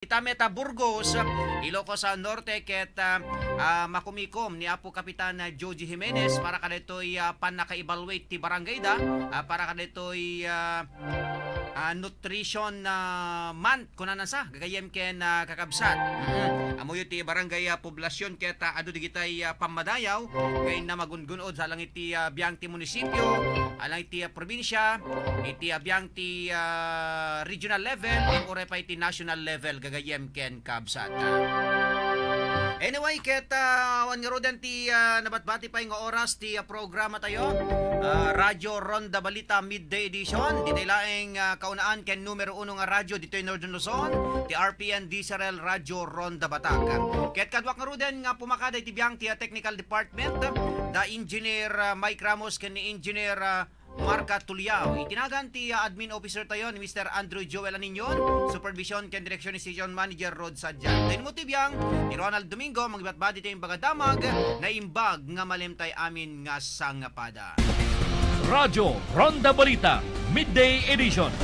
Itameta Burgos, Ilocos Norte ket makumikom ni Apo Kapitan Joji Jimenez para kadetoy panaka-evaluate ti barangay da para kadetoy nutrition month kunanan sa gagayem ken kakabsat. Amoy ti barangay poblasyon ket adu digitay pamadayaw kay na magungunod sa lang iti biyang ti munisipyo, alang iti probinsya, iti biyang ti regional level, ore pa iti national level gagayem ken kabsat. Anyway, ket wan nga rodan ti nabatbati pa nga oras ti programa tayo. Radyo Ronda Balita Midday Edition. Dito laing kaunaan ken numero 1 nga radyo dito in Northern Luzon, ti RPN DSRL Radyo Ronda Batak. Ket kadwak nga rodan nga pumakada iti biyang ti technical department, da engineer Mike Ramos ken ni engineer Marca Tuliao. Itinagan ti admin officer tayo ni Mr. Andrew Joel Aninyon, supervision ken direksyon ni Station Manager Rod Sadjan. Din mo tibiyang ni Ronald Domingo magbatbadi tayong bagadamag na imbag nga malimtay amin nga sangapada. Radyo Ronda Balita Midday Edition.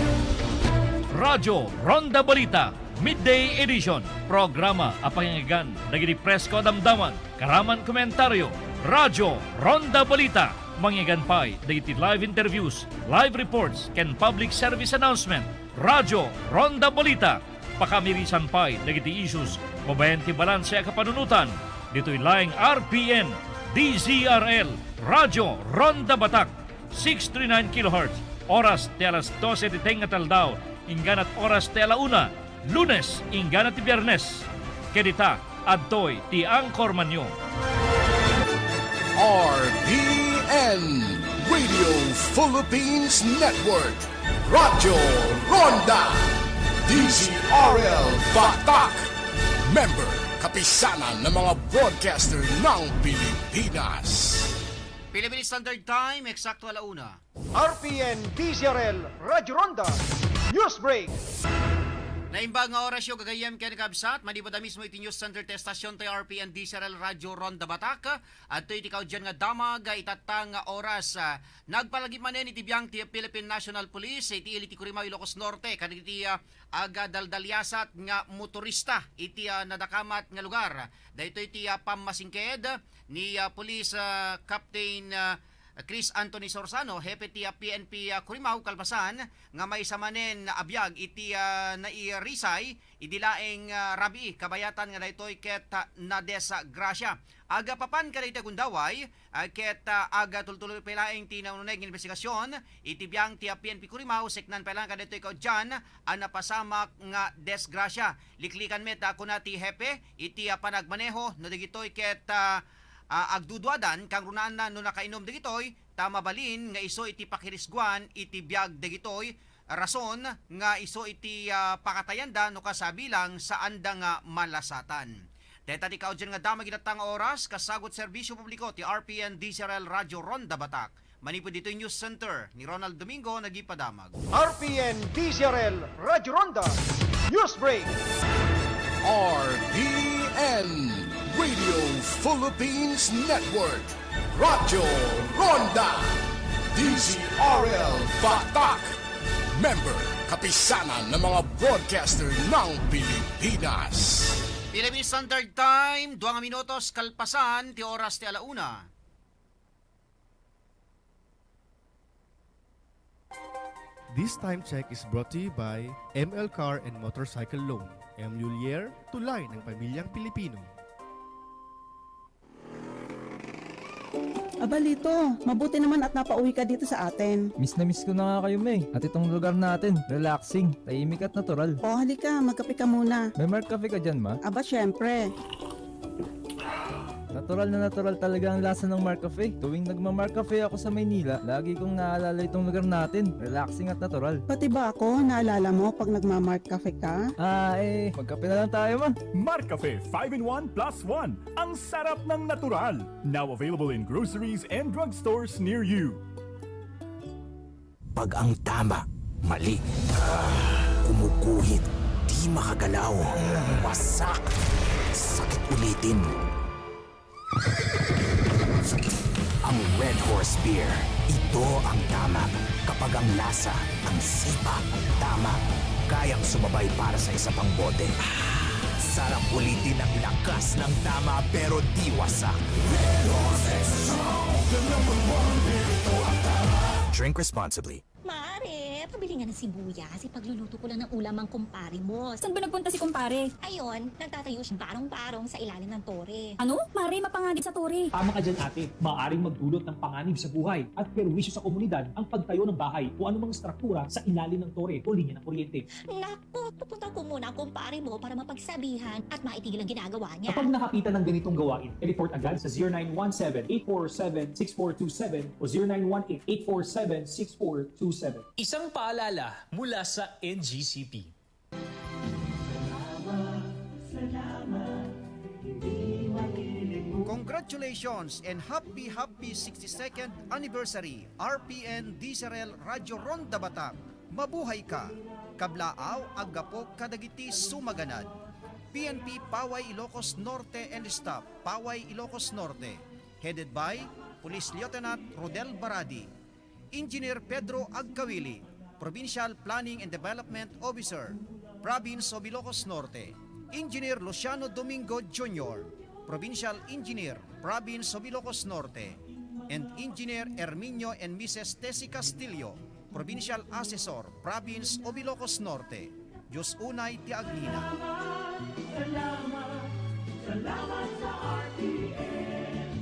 Radyo Ronda Balita Midday Edition. Programa apangingan naging presko damdaman, karaman komentaryo. Radyo Ronda Balita mangyagan pay dagiti live interviews, live reports, ken public service announcement. Radyo Ronda Balita pakamirisan pay dagiti issues mabayan ti balanse a kapanunutan. Dito'y laing RPN DZRL Radyo Ronda Batak 639 kHz. Oras ti alas 12 ti tenga taldaw ingganat oras ti alauna. Lunes ingganat ti Biyernes. Kedita adtoy ti Angkor Manyo. RPN Radio Philippines Network Radyo Ronda DZRL Batak Member kapisanan ng mga broadcaster ng Pilipinas. Philippine Standard Time, eksakto alauna. RPN DZRL Radyo Ronda News Break. Naimbag nga oras yung gagayem ken kabsat, manibada mismo iti news center te stasyon tayo RPN DSRL Radyo Ronda Batak. At ito ikaw dyan nga damag, itatang nga oras. Nagpalagi manen iti biyang ti Philippine National Police, iti ili ti Kurimaw Ilocos Norte, kaniti aga daldalyasat nga motorista, iti nadakamat nga lugar. Dahito iti pamasingked ni Police Captain Chris Anthony Sorsano, hepe ti PNP Kurimaw Kalpasan, nga may samanen abiyag iti nairisay, idilaeng rabi, kabayatan nga daytoy ket Nadesa Gracia. Aga papan ka daytoy gundaway, ket aga tultuloy pelaeng ti naununeg investigasyon, iti biyang ti PNP Kurimaw, seknan pelang ka daytoy kaudyan, napasamak nga desgrasya. Liklikan met ako na ti hepe, iti panagmaneho, no digitoy ket agdudwadan kang runaan na no nakainom dagitoy tamabalin nga iso iti pakirisguan iti biag dagitoy rason nga iso iti pakatayanda no kasabi lang sa anda nga malasatan. Deta di kaudyan nga damag inatang oras kasagot serbisyo publiko ti RPN DSRL Radyo Ronda Batak. Manipod dito yung News Center ni Ronald Domingo nagipadamag. RPN DZRL Radyo Ronda News Break. RPN Radio Philippines Network Radyo Ronda DZRL Batak Member kapisanan ng mga broadcaster ng Pilipinas. Philippine Standard Time, 2 minutos kalpasan ti oras ti alauna. This time check is brought to you by ML Car and Motorcycle Loan. M. Lulier, tulay ng pamilyang Pilipino. Abalito, mabuti naman at napauwi ka dito sa atin. Miss na miss ko na nga kayo, May. At itong lugar natin, relaxing, tahimik at natural. O halika, magkape ka muna. May Mark Cafe ka dyan, ma? Aba, syempre. Natural talaga ang lasa ng Mark Cafe. Tuwing nagma-Mark Cafe ako sa Maynila, lagi kong naalala itong lugar natin. Relaxing at natural. Pati ba ako, naalala mo pag nagmamark cafe ka? Magkape na lang tayo, ma. Marcafe 5-in-1 plus 1. Ang sarap ng natural. Now available in groceries and drugstores near you. Pag ang tama, mali. Kumukuhit, di makagalaw. Wasak. Sakit ulitin. Ang Red Horse Beer, ito ang tama. Kapag ang lasa, ang sipa, tama. kayang sumabay para sa isa pang bote. Sarap ulitin ang lakas ng tama pero di wasak. Drink responsibly. Mare, pabili nga ng sibuyas. Ipagluluto ko lang ng ulam ang kumpare mo. Saan ba nagpunta si kumpare? Ayun, nagtatayo siyang barong-barong sa ilalim ng tore. Ano? Mare, mapanganib sa tore. Tama ka dyan ate, maaaring magdulot ng panganib sa buhay at perwisyo sa komunidad ang pagtayo ng bahay o anumang struktura sa ilalim ng tore o linya ng kuryente. Naku, pupunta ko muna ang kumpare mo para mapagsabihan at maitigil ang ginagawa niya. Kapag nakakita ng ganitong gawain, i-report agad sa 0917-847-6427 o 0918-847-6427. Isang paalala mula sa NGCP. Congratulations and happy 62nd anniversary RPN Diesel Radio Ronda Batak. Mabuhay ka. Kablaaw agapok kadagiti sumaganad. PNP Paway Ilocos Norte and Staff Paway Ilocos Norte. Headed by Police Lieutenant Rodel Baradi. Engineer Pedro Agkawili, Provincial Planning and Development Officer, Province of Ilocos Norte. Engineer Luciano Domingo Jr., Provincial Engineer, Province of Ilocos Norte. And Engineer Herminio and Mrs. Tessie Castillo, Provincial Assessor, Province of Ilocos Norte. Diyos unay ti Agnina. Salamat sa RPN.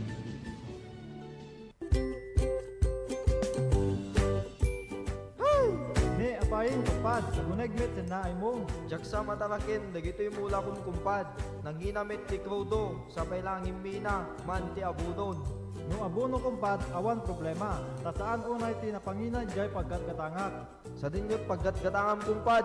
Apayin kumpad, nagunagmit sa naay mo. Jaksa matalakin, dagito'y mula kong kumpad. Nang hinamit ti krudo, sabay lang himina, man ti abudon. No abono kumpad, awan problema. Tasaan unay ti napanginan jay paggatgatangak. Sa dinyot paggatgatangam kumpad.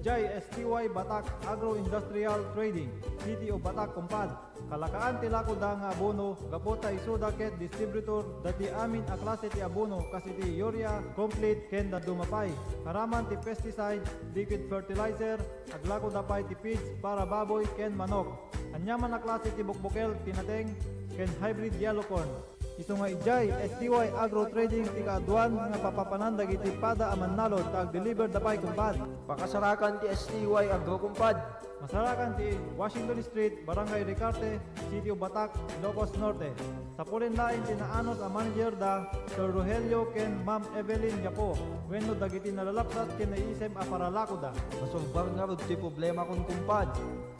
Ijay STY Batak Agro-Industrial Trading, City of Batak kumpad. Kalakaan ti lako da nga abono, gapota isuda ket distributor dati amin a klase ti abono kasi ti urea, complete ken da dumapay. Haraman ti pesticide, liquid fertilizer, aglako da pay ti feeds para baboy ken manok. Anyaman a klase ti bukbukel, tinateng, ken hybrid yellow corn. Iso nga ijay STY Agro Trading ti kaaduan nga papapanandag iti pada aman nalod tag deliver dapay kumpad. Pakasarakan ti STY Agro kumpad. Masarakan ti Washington Street, Barangay Ricarte, City of Batak, Ilocos Norte. Sa pulen lain ti naanos ang manager da Sir Rogelio ken Ma'am Evelyn Yapo. Wenno dagiti nalalapsat ken naisem a paralako da. Masulbar nga rod ti problema kon kumpad.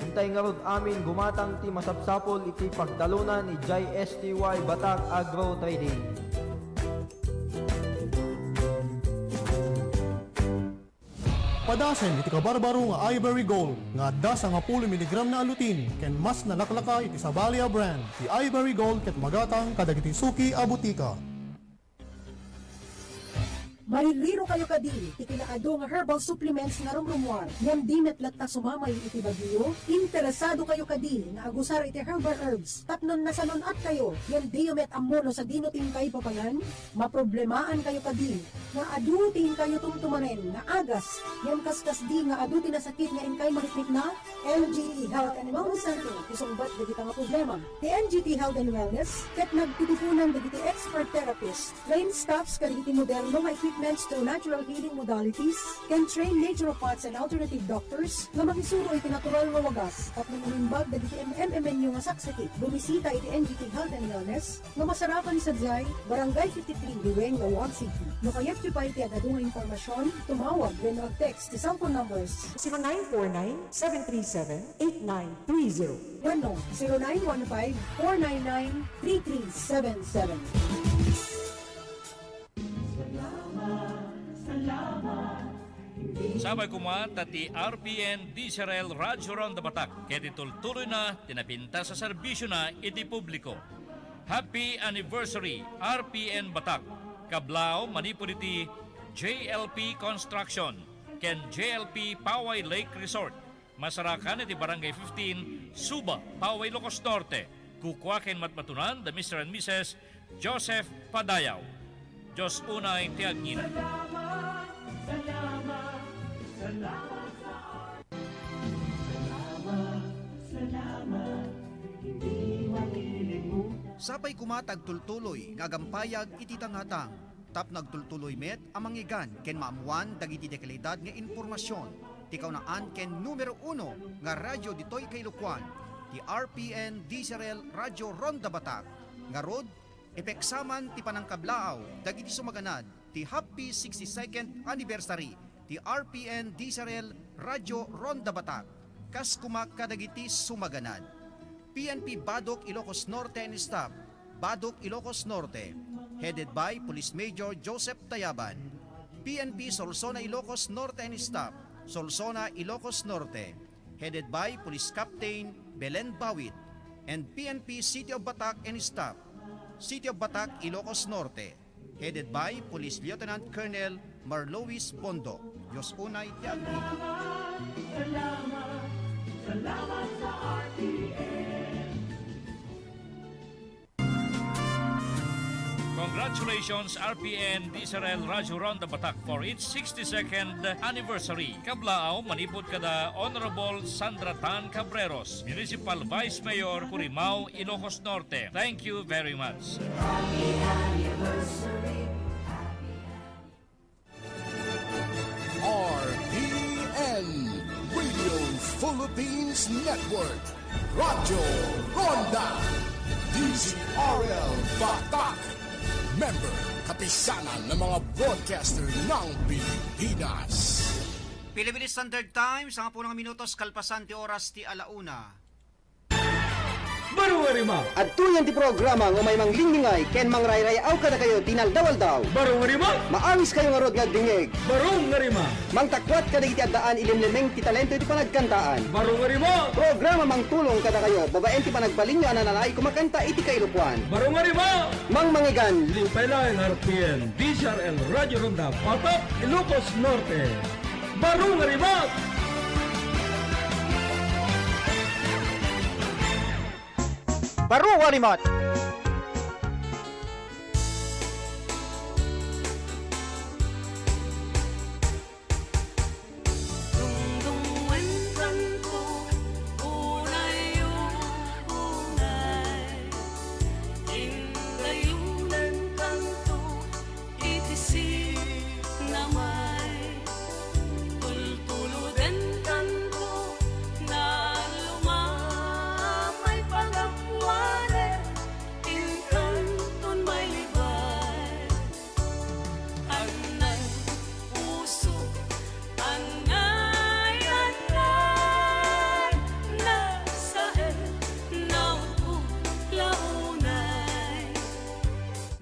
Hintay nga rod amin gumatang ti masapsapol iti pagtalunan ni Jai STY Batak Agro Trading. Padasen iti kabarbaro nga Ivory Gold nga adda sa 10 mg na alutin ken mas nalaklaka iti Sabalia brand. Ti Ivory Gold ket magatang kadagiti suki a butika. Mariliro kayo kadili, ikinakado nga herbal supplements nga rumrumuar. Ngam di metlatta sumamay iti bagyo, interesado kayo kadili nga agusar iti herbal herbs. Tapnon nasanon at kayo, ngam di met amono sa dinuting kay papangan, maproblemahan kayo kadili, nga adutin kayo tumtumanen, nga agas, ngam kaskas di nga adutin na sakit nga inkay mahitnik na, NGT Health and Wellness Center, isungbat dagita nga problema. The NGT Health and Wellness, ket nagtitipunan dagiti expert therapist, trained staffs kadagiti moderno nga equipments to natural healing modalities, can train naturopaths and alternative doctors nga makisuro iti natural nga wagas at nangimbag dagiti MMNU nga saksakit. Bumisita iti NGT Health and Wellness nga masarapan sa Jai, Barangay 53, Duweng, Lawag City. No kayat yu pa iti agad nga informasyon, tumawag when mag-text sa cellphone numbers 0949-737-8930. Bueno, 0915-499-3377. Sabay kuma tati RPN Diesel Radyo Ronda Batak. Kaya tuloy na tinapinta sa serbisyo na iti publiko. Happy Anniversary RPN Batak. Kablao manipuliti JLP Construction ken JLP Paway Lake Resort. Masarakan iti Barangay 15 Suba, Paway Ilocos Norte. Kukwaken matmatunan the Mr. and Mrs. Joseph Padayaw. Diyos unay tiagnin. Sapay kumatag tultuloy nga gampayag iti tangatang tap nagtultuloy met amang igan ken maamuan dagiti dekalidad nga informasyon. Tikaw naan ken numero 1 nga radyo ditoy kay Lukuan, ti RPN Diesel Radyo Ronda Batak. Nga rod, epeksaman ti panangkablaaw dagiti sumaganad ti happy 62nd anniversary ti RPN Diesel Radyo Ronda Batak. Kas kumak kadagiti sumaganad. PNP Badok Ilocos Norte and Staff, Badok Ilocos Norte, headed by Police Major Joseph Tayaban. PNP Solsona Ilocos Norte and Staff, Solsona Ilocos Norte, headed by Police Captain Belen Bawit. And PNP City of Batak and Staff, City of Batak Ilocos Norte, headed by Police Lieutenant Colonel Marlois Bondo. Diyos unay ti agli. Salamat sa RPN. Congratulations RPN Diesel Radyo Ronda Batak for its 62nd anniversary. Kablaaw, manipod kada Honorable Sandra Tan Cabreros, Municipal Vice Mayor, Curimao, Ilocos Norte. Thank you very much. Happy anniversary. RPN Radio Philippines Network, Radyo Ronda, DZRL Batak, member kapisanan ng mga broadcaster ng Pilipinas. Philippine Standard Time, sa nga po ng minutos, kalpasan ti oras ti alauna. Barong arima. At tuyan ti programa nga may manglingingay ken mangrayrayaw kada kayo dinaldaw daw. Barong arima. Maawis kayo nga rod nga dingeg. Barong arima. Mangtakwat kada iti addaan ilimlimeng ti talento ti panagkantaan. Barong arima. Programa mangtulong kada kayo babaen ti panagbalingya na nanay kumakanta iti kailupuan. Barong arima. Mangmangigan. Limpay lang RPN DZRL Radyo Ronda Batak Ilocos Norte. Barong arima. Barong arimat.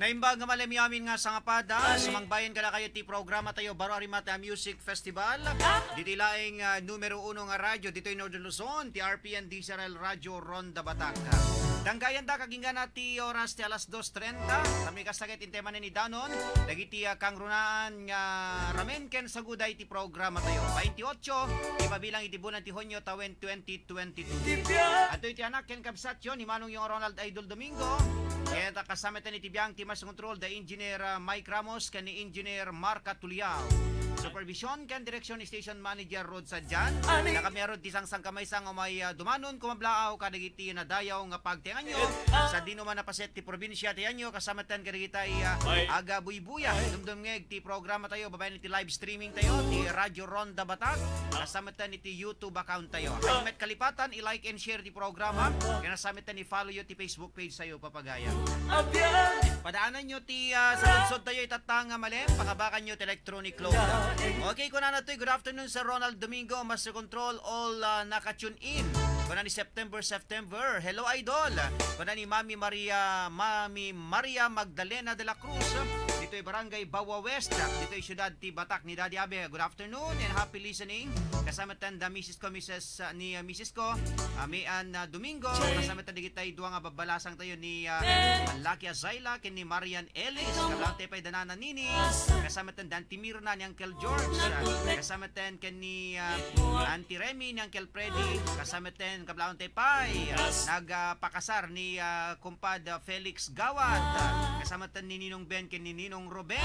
Naimbag nga malamiamin nga sa ngapada, sumangbayan ka na kayo ti programa tayo Baro Arimata Music Festival. Dito laing numero 1 nga radyo dito in Northern Luzon, ti RPN Diesel Radyo Ronda Batak. Danggayan da kaginggan na ti oras ti alas 2:30. Kami kasakit in tema ni Danon, dagiti kang runaan nga ramen ken saguday ti programa tayo. 28 ipabilang itibunan ti Hunyo tawen 2022. Ato iti anak ken kabsat yun ni Manong yung Ronald Idol Domingo. Kaya kasama tayo ni Tibiyang Timas Control, the Engineer Mike Ramos, kan ni Engineer Marca Tuliao. Supervision kan Direction Station Manager Rod Sadjan. Nakamerod tisang sangkamay sang may dumanon kumablaaw kadagiti na dayaw nga pagtengan nyo. Sa di naman napaset ti probinsya ti anyo kasama tan kadagita aga buy-buya. Dumdumngeg ti programa tayo, babayan ti live streaming tayo, ti Radyo Ronda Batak. Kasama tan ti YouTube account tayo. Met kalipatan, i-like and share ti programa. Kasama tan i-follow yo ti Facebook page tayo papagaya. Padaanan nyo ti sa lunsod tayo itatang malem, pangabakan nyo ti electronic load. Okay, kuna na to. Good afternoon sa Ronald Domingo, Master Control, all naka-tune in. Kuna ni September. Hello Idol. Kuna ni Mami Maria Magdalena de la Cruz. Dito ay Barangay Bawa West. Dito ay Syudad ti Batak ni Daddy Abe. Good afternoon and happy listening. Kasama tan da Mrs. ko, Mrs. ko, Mian Domingo. Kasama tan digitay duwa nga babalasang tayo ni Malaki Azayla, ken ni Marian Ellis. Kablante pa'y danana nini. Kasama tan Dan Timirna ni Uncle George. Kasama tan ken ni Auntie Remy ni Uncle Freddy. Kasama tan kablante pa'y nagpakasar ni kumpad Felix Gawad. Kasama tan ni Ninong Ben ken ni Ninong Ninong Ruben,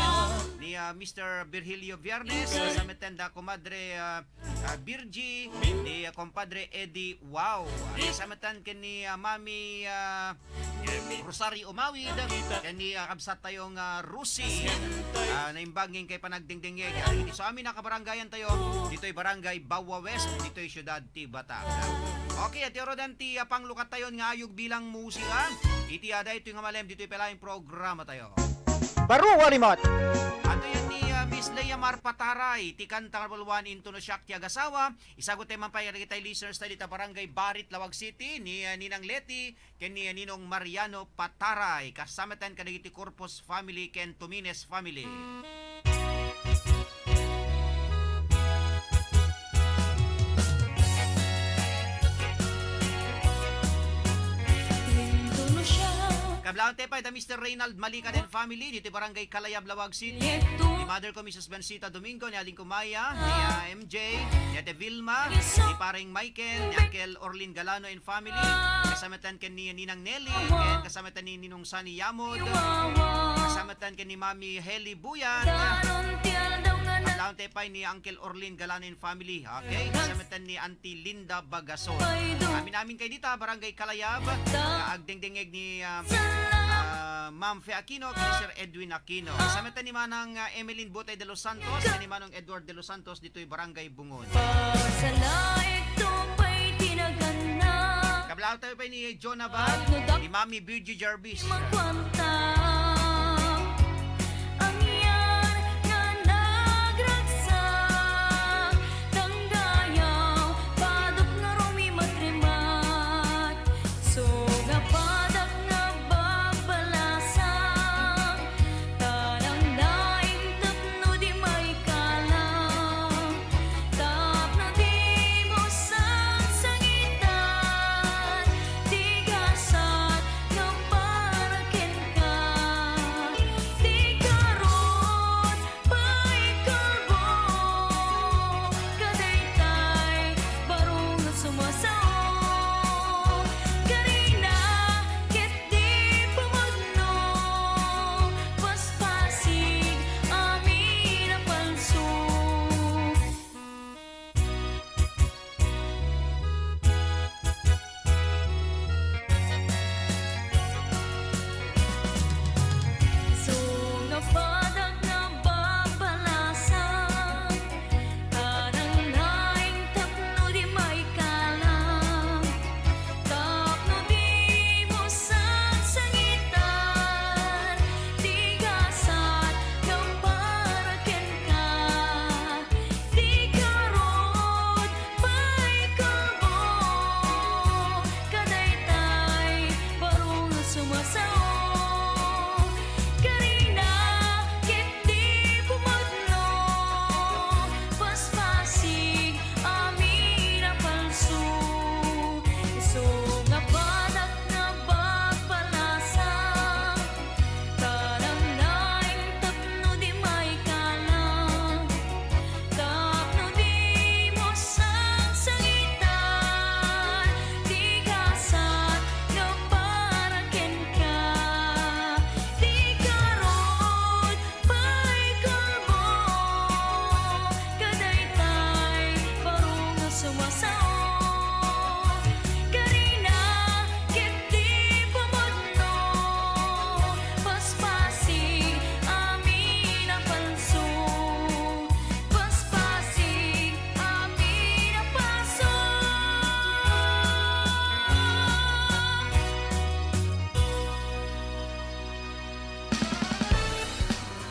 ni Mr. Virgilio Viernes, kasama tanda Comadre Virgie, ni Compadre Eddie Wow, kasama ni Mami Rosario Umawid, ni kabsat tayong Rusi, naimbangin kay panagdingdingig. So amin nakabarangayan tayo, dito'y Barangay Bawa West, dito'y Syudad Tibata. Okay, at Rodan ti panglukat tayo nga ayog bilang musika. Iti ada ito nga malem, dito'y palaing programa tayo. Barong Arimat! Ato yan ni Miss Leia Mar Pataray, ti kantang balwan into no siyak ti agasawa. Isagot tayo mampayari kitay listeners tayo dita Barangay Barit, Lawag City, ni Ninang Leti, ken ni Ninong Mariano Pataray. Kasamatan ka iti Corpus family, ken Tumines family. Kablaon tayo pa ito Mr. Reynald Malikan and family dito Barangay Kalayab, Lawag City. Ni mother ko Mrs. Bensita Domingo, ni Aling Kumaya, ni MJ, ni Ate Vilma, ni paring Michael, ni Uncle Orlin Galano and family. Kasamatan ken ni Ninang Nelly, and kasamatan ni Ninong Sunny Yamod. Kasamatan ken ni Mami Heli Buyan. Kablaon tayo pa ni Uncle Orlin Galano and family. Okay, kasamatan ni Auntie Linda Bagason. Amin kay dita Barangay Kalayab, agdingdingeg ni Ma'am Fe Aquino, kay Sir Edwin Aquino. Kasamatan ni Manang Emeline Botay de los Santos, kay ni Manong Edward de los Santos, dito'y Barangay Bungon. Kablao tayo pa ni Jonah Bal, ni Mami Virgie Jarvis.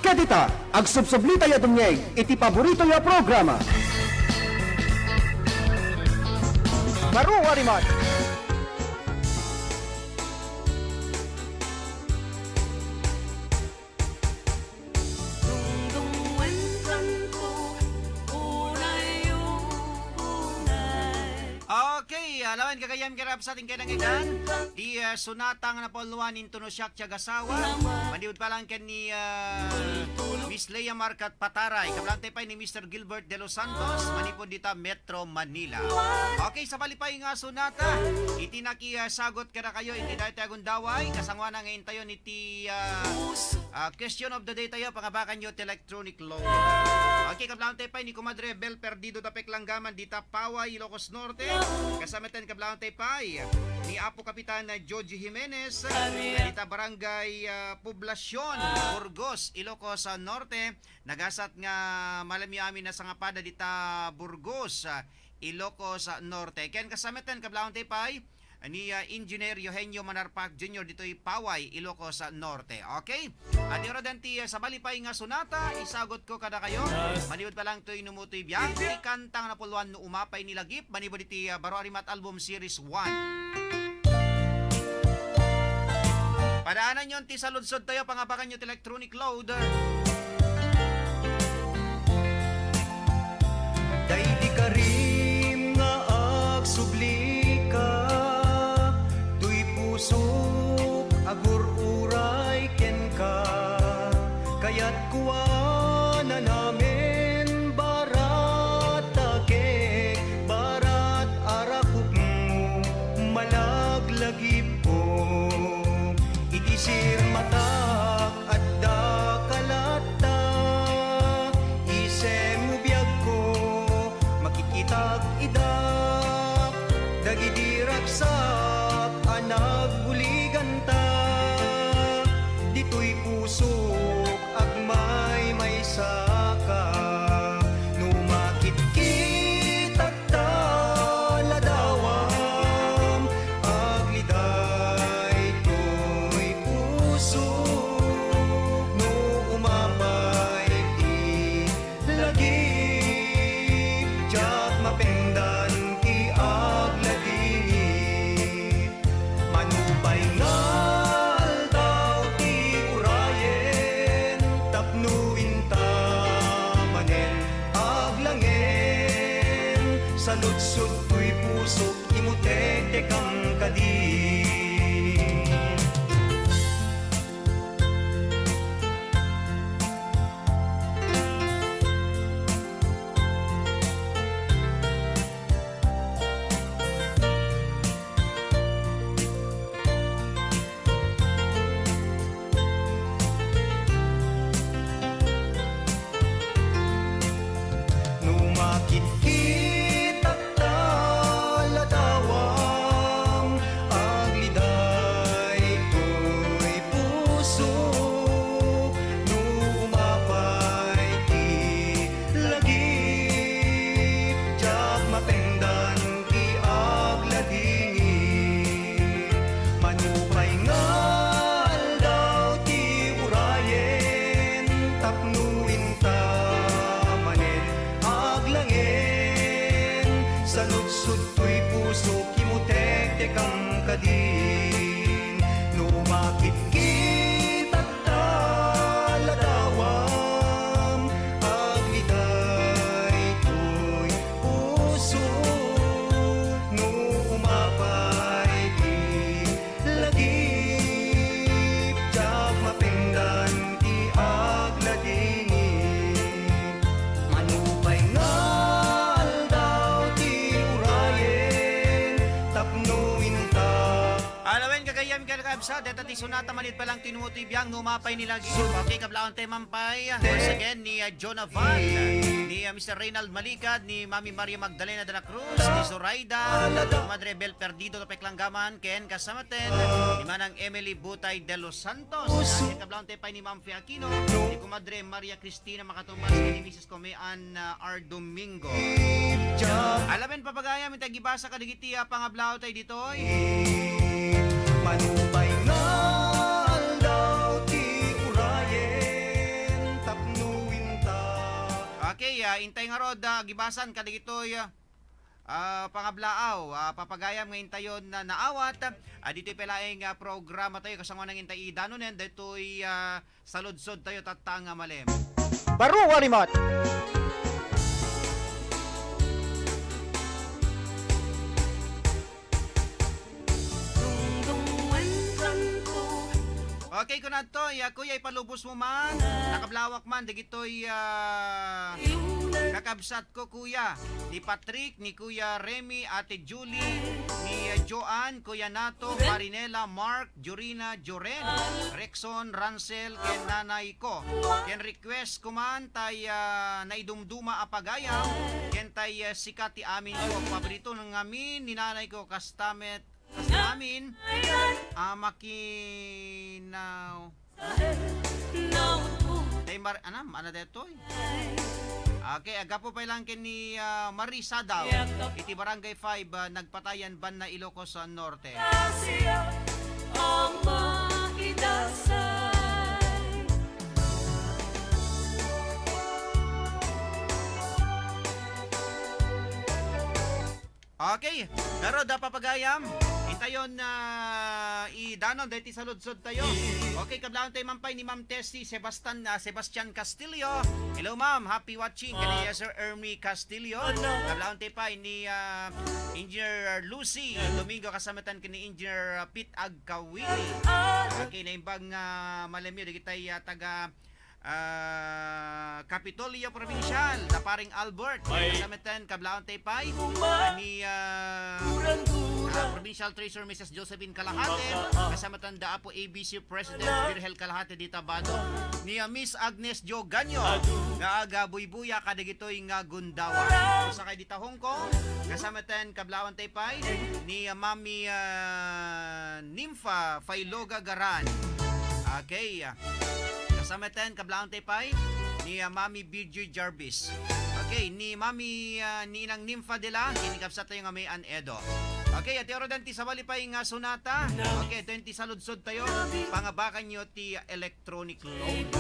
Kadita, ag subsublita ya dumyeg, iti paborito ya programa. Barong Arimat! Okay, lawan kagayam kirap sa ating kinangigan. Di sunatang na polwan into no siyak tiagasawa. Maniud pa lang ken ni Miss Leia Marcat Pataray. Kablante pa ni Mr. Gilbert de los Santos. Manipod dita Metro Manila. Okay, sa palipay nga sunata. Itinaki sagot kada kayo. Iti dahil tagun daway. Kasangwa na ngayon tayo iti question of the day tayo. Pangabakan nyo electronic load. Okay, kablante pa ni Comadre Bel Perdido Tapek Langgaman dita Paway, Ilocos Norte. Kasamitan kablante pa ni Apo Kapitan Joji Jimenez dita Barangay Poblacion, Burgos, Ilocos Norte. Nagasat nga malami amin na sangapada dita Burgos, Ilocos Norte. Ken kasamitan kablante pa ni Engineer Eugenio Manarpak Jr. dito'y Paway, Ilocos Norte. Okay? At irodanti sa balipay nga sunata, isagot ko kada kayo. Maniwad pa lang to'y numutoy biyang. Ikantang na puluan no umapay nilagip. Manibod iti Baro Arimat Album Series 1. Padaanan nyo ti saludsod tayo, pangabakan nyo ti electronic load. Day di karim nga agsublika pusok agur uray ken ka kayat kuwa na namin barat takek barat arakuk mo malaglagip ko igisir matak at dakalata isem ubiyag ko makikitag idak dagidirak sa nagbuligan ta dito'y pusok agmay may saka numakit kitak taladawam agliday to'y pusok no umapay di lagi jak mapendan ki agladi manubay ngal daw ti urayen tapnuin ta manen aglangen sa lutsud ko'y pusok imutek ang kadin. Sa data ti sunata manit palang tinumuti biyang numapay nila giyong. Okay, kablaon tayo mampay. Once again, ni Jonah Van, ni Mr. Reynald Malikad, ni Mami Maria Magdalena de la Cruz, ni Zoraida, Madre Bel Perdido Tapek Langgaman, Ken Kasamaten, ni Manang Emily Butay de los Santos. Yan kablaon tayo pa ni Ma'am Fe Aquino, ni Comadre Maria Cristina Makatumbas, ni Mrs. Comean R. Domingo. Alamin papagaya, mitagibasa kadigiti pangablao tayo ditoy. Manubay ngal daw ti urayen tapnuin ta. Okay, intay nga rod gibasan kadigitoy pangablaaw papagayam ngayon tayo na naawat dito'y pelaing programa tayo kasama ng intay idanunen dito'y saludsod tayo tatang malem. Baro Warimot. Okay, kunad to, kuya ipalubos mo man, nakablawak man, digito'y kakabsat ko kuya, ni Patrick, ni Kuya Remy, Ate Julie, ni Joanne, Kuya Nato, Marinela, Mark, Jorina, Joren, Rexon, Ransel, ken nanay ko. Ken request ko man, tay naidumduma apagayaw, ken tay sikati amin ko, paborito ng amin, ni nanay ko, kastamet, amin, makinaw. Tay anam, ano dito? Okay, agapo pa lang ni Marisa daw. Iti Barangay 5, nagpatayan ban na Ilocos Norte. Okay, pero da papagayam. Intayon na idanon dahil saludsod tayo. Okay, kablaan tayo mampay ni Ma'am Tessie Sebastian Castillo. Hello ma'am, happy watching. Kani Sir Ermi Castillo. Kablaan tayo pa ni Engineer Lucy Domingo, kasamatan kini Engineer Pete Agkawili. Okay, naimbang malamyo di kita taga Kapitolyo Provincial, Taparing Albert, kasamatan kablaan tayo pa ni Provincial Treasurer Mrs. Josephine Kalahate, kasama tanda po ABC President Virgel Kalahate di Tabado, ni Miss Agnes Jo Ganyo, nga aga buybuya kadagitoy nga gundawa. Sa kay dita Hong Kong, kasama tan kablawan taypay ni Mami Nympha Failoga Garan. Okay. Kasama tan kablawan taypay ni Mami BJ Jarvis. Okay, ni Mami Ninang Nympha Dela, kinikapsat tayo nga may Edo. Okay, at yoro danti sa walipay nga sonata. Okay, 20 saludsod tayo. Pangabakan nyo ti electronic load.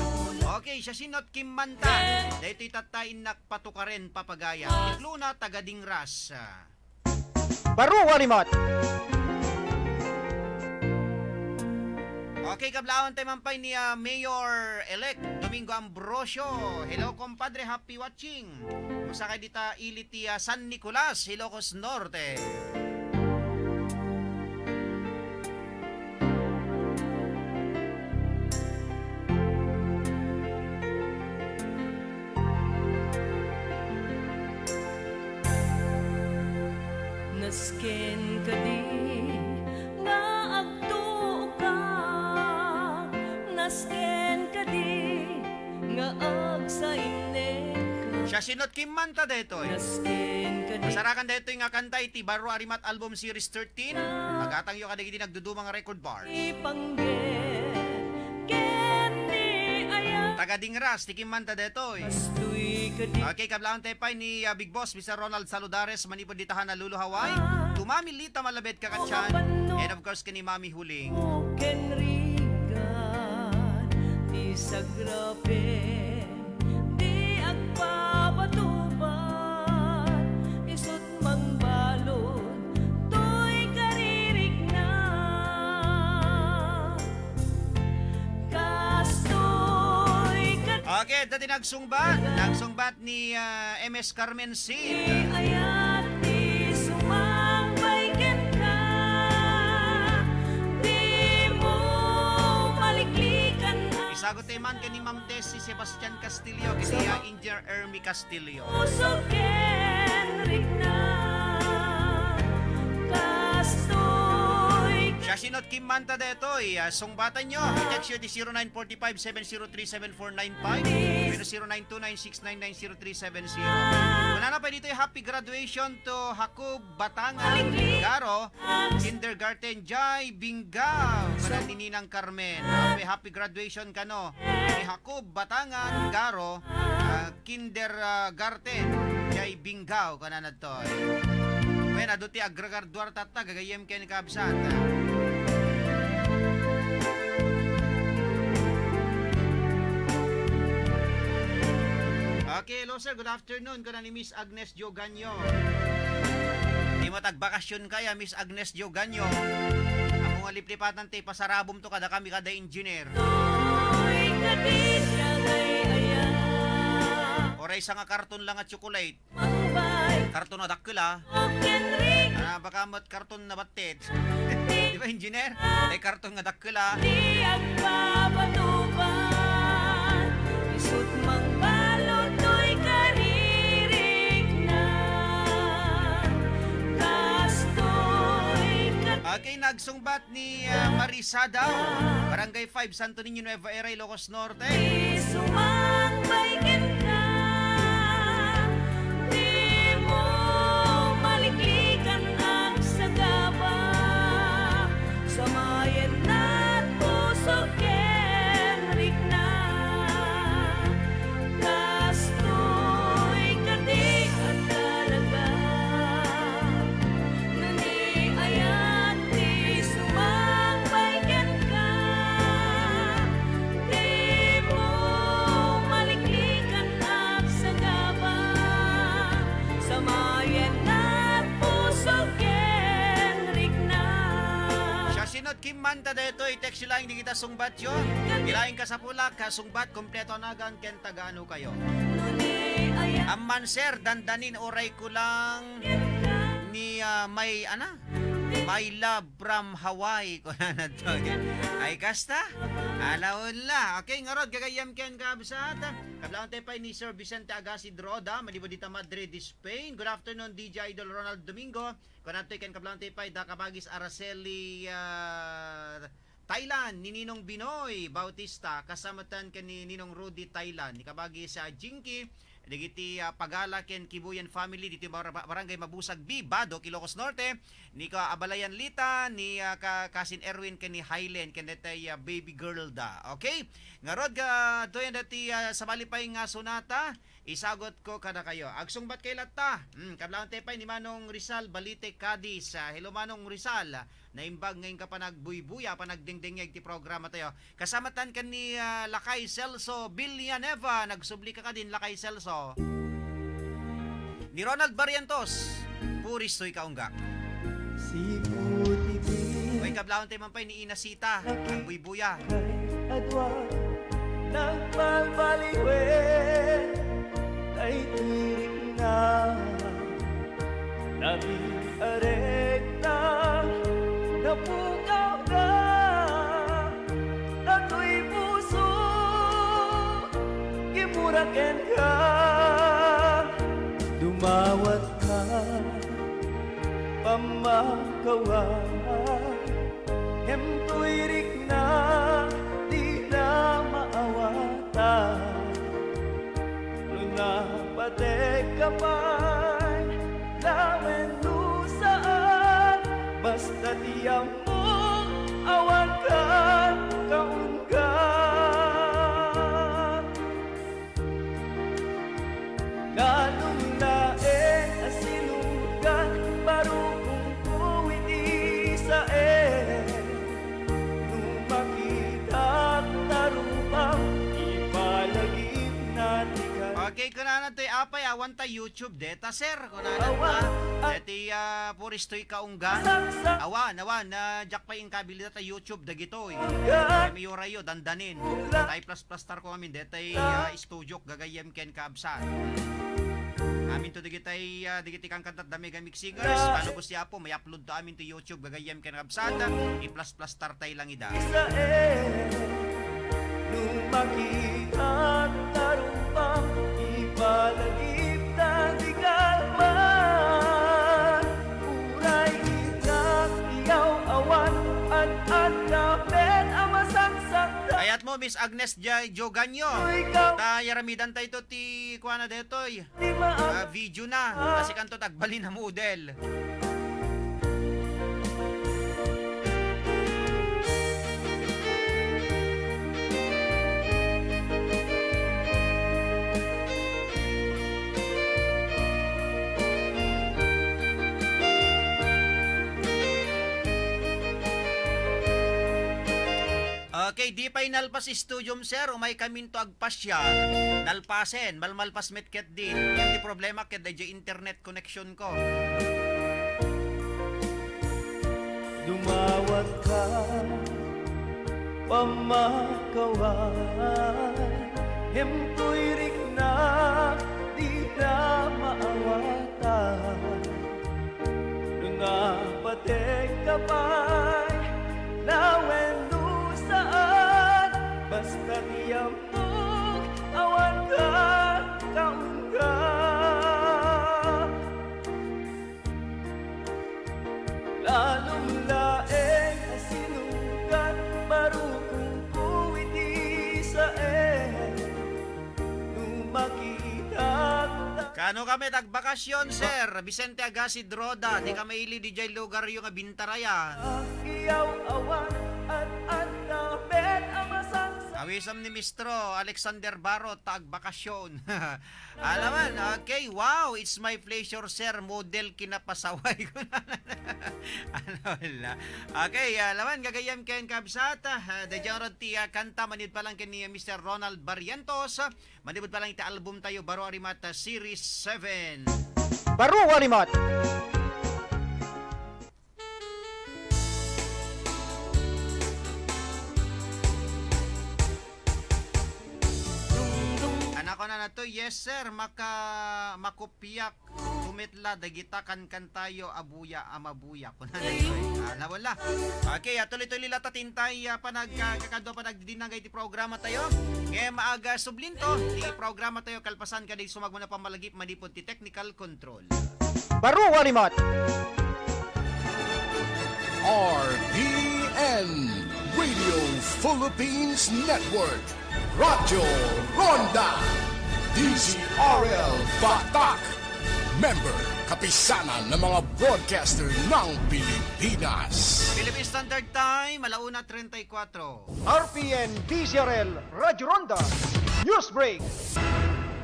Okay, siya sinot Kim Manta. Dahito itatain nakpatukaren papagaya. Ikluna tagading ras. Barong Arimot. Okay, kablawan tayo mampay ni Mayor-elect Domingo Ambrosio. Hello, compadre. Happy watching. Musakay dita iliti San Nicolas, Ilocos Norte. Nasken ka di nga agto ka, nasken ka di nga agsaineg ka. Siya sinot Kim Manta detoy. Nasken ka di Masarakan detoy nga kantay ti Baro Arimat Album Series 13. Magatang yo kadagiti nagdudumang record bars. ipangget ken di ayan Tagading ras ti Kim Manta detoy. astuy ka di Okay, kablaon tayo pa ni Big Boss Mr. Ronald Saludares, manipod ditahan na Lulu Hawaii. Tumami Lita Malabet Kakachan. And of course kani Mami Huling. ken rigan di sagrape di agpapatupan isut mangbalod to'y karirig na kastoy ka Okay, dati nagsungbat ni MS Carmen C. ayat di sumambay ken ka di mo maliklikan na Isagot tayo man kani Ma'am Tessie Sebastian Castillo, kani Engineer Ermi Castillo. puso ken rigna kastoy Siya sinot Kim Manta detoy. Sungbatan nyo. I-text nyo di 0945-703-7495 pero 0929-699-0370. Kuna na pa dito yung happy graduation to Hakub Batangan Garo Kindergarten Jai Bingaw kana ni Ninang Carmen. Happy graduation kano ni Hakub Batangan Garo Kindergarten Jai Bingaw kana nadto. Bueno, aduti agragarduar tata gagayem ken kabsat. Okay, hello sir, good afternoon. Kuna ni Miss Agnes Jo Ganyo. Di mo tagbakasyon kaya Miss Agnes Jo Ganyo. Ang mga liplipatan tayo pasarabom to kada kami kada engineer. to'y kadisya gay ayan Oray sa nga karton lang at chocolate. mambay Karton na dakila. ken rigan Bakamot karton na batit. Di ba, engineer? Ay karton nga dakila. Di agpapatuban isut mang balot to'y karirik na kastoy Okay, nagsungbat ni Marisa daw. Barangay 5, Santo Niño, Nueva Era, Ilocos Norte. sumangbay ka di mo maliklikan ang sagaba samayan na't puso kenrik na kastoy kadik at talaga naniayan di sumangbay ka di mo maliklikan ang sagaba samayan na't puso kenrik na Siya sinod Kim Manta dito, i-text sila hindi kita sungbat yun. Bilahin ka sa pulak, kasungbat, kompleto nagan, ken tagaano kayo. Amman sir, dandanin oray ko lang ni may love from Hawaii ko na to. Ay kasta, alaon la. Okay, ngarod, gagayam ken kabsat. Kablaon tayo pa ni Sir Vicente Agassi Droda, Malibodita Madrid, Spain. Good afternoon, DJ Idol Ronald Domingo. Kung nato ken kablaon tayo pa, Dakabagis Araceli Thailand, ni Ninong Binoy Bautista, kasamatan ken ni Ninong Rudy Thailand, ni kabagi sa Jinky, digiti Pagala ken Kibuyan family dito barangay Mabusag B, Bado, Ilocos Norte, ni ka Abalayan Lita, ni Kasin Erwin ken ni Highland ken detay baby girl da. Okay? Ngarod ga doyan dati sa malipay nga sonata, isagot ko kada kayo. Agsungbat kay latta. Kablaon tepay ni Manong Rizal Balite Cadiz. Hello Manong Rizal. Naimbag ngayon ka pa nagbuybuya, pa nagdingdingeg ti programa tayo. Kasamatan ka ni Lakay Celso Villanueva. Nagsubli ka din Lakay Celso. Ni Ronald Barrientos. Puris to'y kaunggak. Uy, kablaon tayo mampay ni Inasita. Nagbuybuya. adwa nagpalbaliwen ay tirik na nabiarek na napukaw na ako'y puso gimuraken ka dumawat ka pamakawan hemto'y rik na di na maawatan luna patek kapay lawen lusaan basta tiyang mo awan ka kaunggan lalong laeng asinugan baru kung kuwiti sa numakita tarupang ipalagip natin. Okay, kunanan to'y apay, awan ta YouTube deta, sir. Kunanan ta. Deti, puristo'y kaunggan. Awan, jack pa yung kabilita ta YouTube, dagito'y. Kami yorayo, dandanin. Tay plus tar ko kami, detay studio, gagayem ken kaabsan. Amin to digitay kang kantat dami gamik singers. Paano ko siya po, may upload to amin to YouTube, gagayem ken kaabsan. I-plus tar tay lang ida. Lumakita tarumpang ipalagip na di kalman uray itak iyaw awan at kapit ang masaksak Kayat mo, Miss Agnes Joganyo. Yaramidan tayo to ti kuana detoy. Video na. Kasi kanto tagbali na model. Okay, di pa inalpas studium sir, umay kamin to agpasya. Nalpasen, malmalpas metket din. Yan di problema ket dayjay internet connection ko. Dumawat ka pamakawan hemto'y rik na di na maawatan nung matek kapay Lawendo saan Basta tiyambog Awan ka kaungga Lalong laeng asinugat Barukong kuwiti sa Numakita Kano kami tagbakasyon, sir? Vicente Agasid Roda, di kami ili di jay lugar yung Bintarayan. Iyaw awan at napet amasang Awisam ni Mistro Alexander Barot, tagbakasyon. Alaman, okay, wow, it's my pleasure, sir. Model kinapasaway ko na. Wala. Okay, alaman, gagayam kayo kabsat. Dadyan ron tiya kanta, manid pa lang kini Mr. Ronald Barrientos. Manibod pa lang iti album tayo, Baro Arimat Series 7. Baro Arimat! Anak ko na to, yes sir, makupiyak, tumitla, dagitakan kan tayo, abuya, amabuya. Kuna na ito wala. Okay, tuloy-tuloy lata tintay, panagkakado, panagdinangay ti programa tayo. Ngayon maaga sublinto, ti programa tayo, kalpasan ka di sumagmo na pamalagip, manipod ti technical control. Baro Arimat! RPN Radio Philippines Network Radyo Ronda DZRL Batak Member Kapisanan ng mga broadcaster ng Pilipinas. Philippine Standard Time, 1:34. RPN DZRL Radyo Ronda News Break!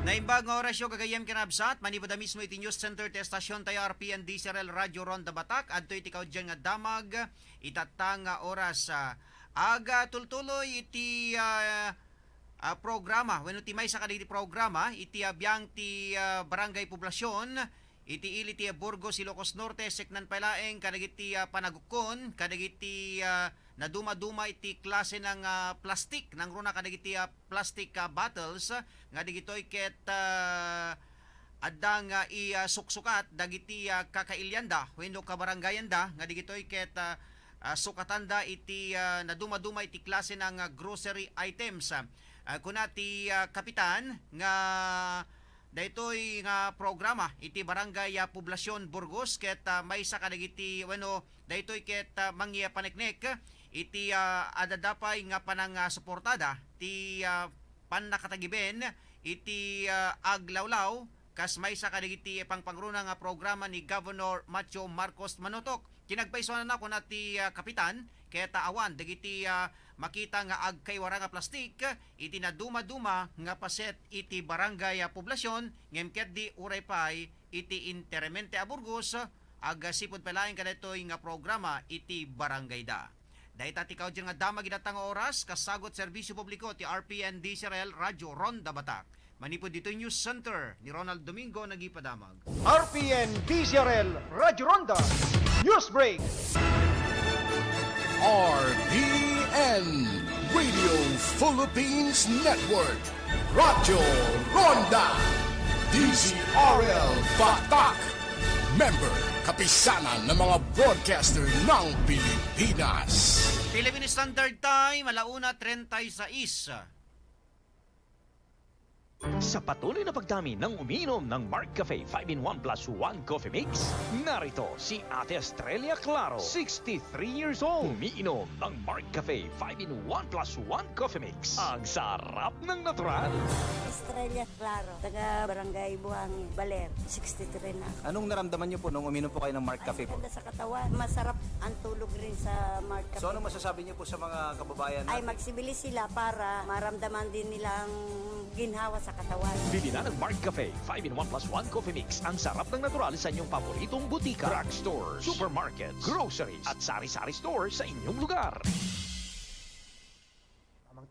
Naimbag nga oras yung gagayam kinabsat, manipod mismo iti News Center te estasyon tayo RPN DZRL Radio Ronda Batak, adto iti kaw dyan nga damag, itatang nga oras, aga tultuloy iti programa, when iti may sa kaniti programa, iti abiyang ti barangay poblasyon, iti ili ti Burgos, Ilocos Norte, Seknan Palaeng, kadagiti panagukon, kadagiti naduma-duma iti klase ng plastik, nang runa kadagiti plastic bottles, nga digitoy ket adang suksukat, dagiti kakailyanda, wenno kabarangayanda, nga digitoy ket sukatanda iti naduma-duma iti klase ng grocery items. Kuna ti kapitan nga daytoy nga programa iti barangay poblasyon Burgos ket may sa kadagiti wenno daytoy ket mangya paniknek iti adadapay nga panang suportada ti pannakatagiben iti aglawlaw kas may sa kadagiti pangpangruna nga programa ni Governor Macho Marcos Manotok. Kinagpaisonan na ko na ti kapitan kaya awan dagiti makita nga agkaywara nga plastik iti na duma-duma nga paset iti barangay poblasyon ngemket di uray pay iti Intermente a Burgos agasipod palaing kadetoy nga programa iti barangay da. Dahita ti kaudyan nga damag idatang oras kasagot serbisyo publiko ti RPN DZRL Radio Ronda Batak. Manipod dito News Center ni Ronald Domingo nagipadamag. RPN DZRL Radyo Ronda News Break! RPN Radio Philippines Network Radyo Ronda DZRL Batak Member Kapisanan ng mga broadcaster ng Pilipinas. Philippine Standard Time, 1:36. Sa patuloy na pagdami ng umiinom ng Mark Cafe 5-in-1 plus 1 coffee mix, narito si Ate Estrella Claro, 63 years old. Umiinom ng Mark Cafe 5-in-1 plus 1 coffee mix. Ang sarap ng natural. Estrella Claro, taga Barangay Buhangin, Baler, 63 na. Anong naramdaman niyo po nung uminom po kayo ng Mark Cafe po? Ganda sa katawan, masarap ang tulog rin sa Mark Cafe. So ano masasabi niyo po sa mga kababayan natin? Ay magsibilis sila para maramdaman din nilang ginhawa sa katawan. Bili na ng Mark Cafe 5-in-1 plus 1 coffee mix. Ang sarap ng natural sa inyong paboritong butika, drugstores, supermarkets, groceries at sari-sari stores sa inyong lugar.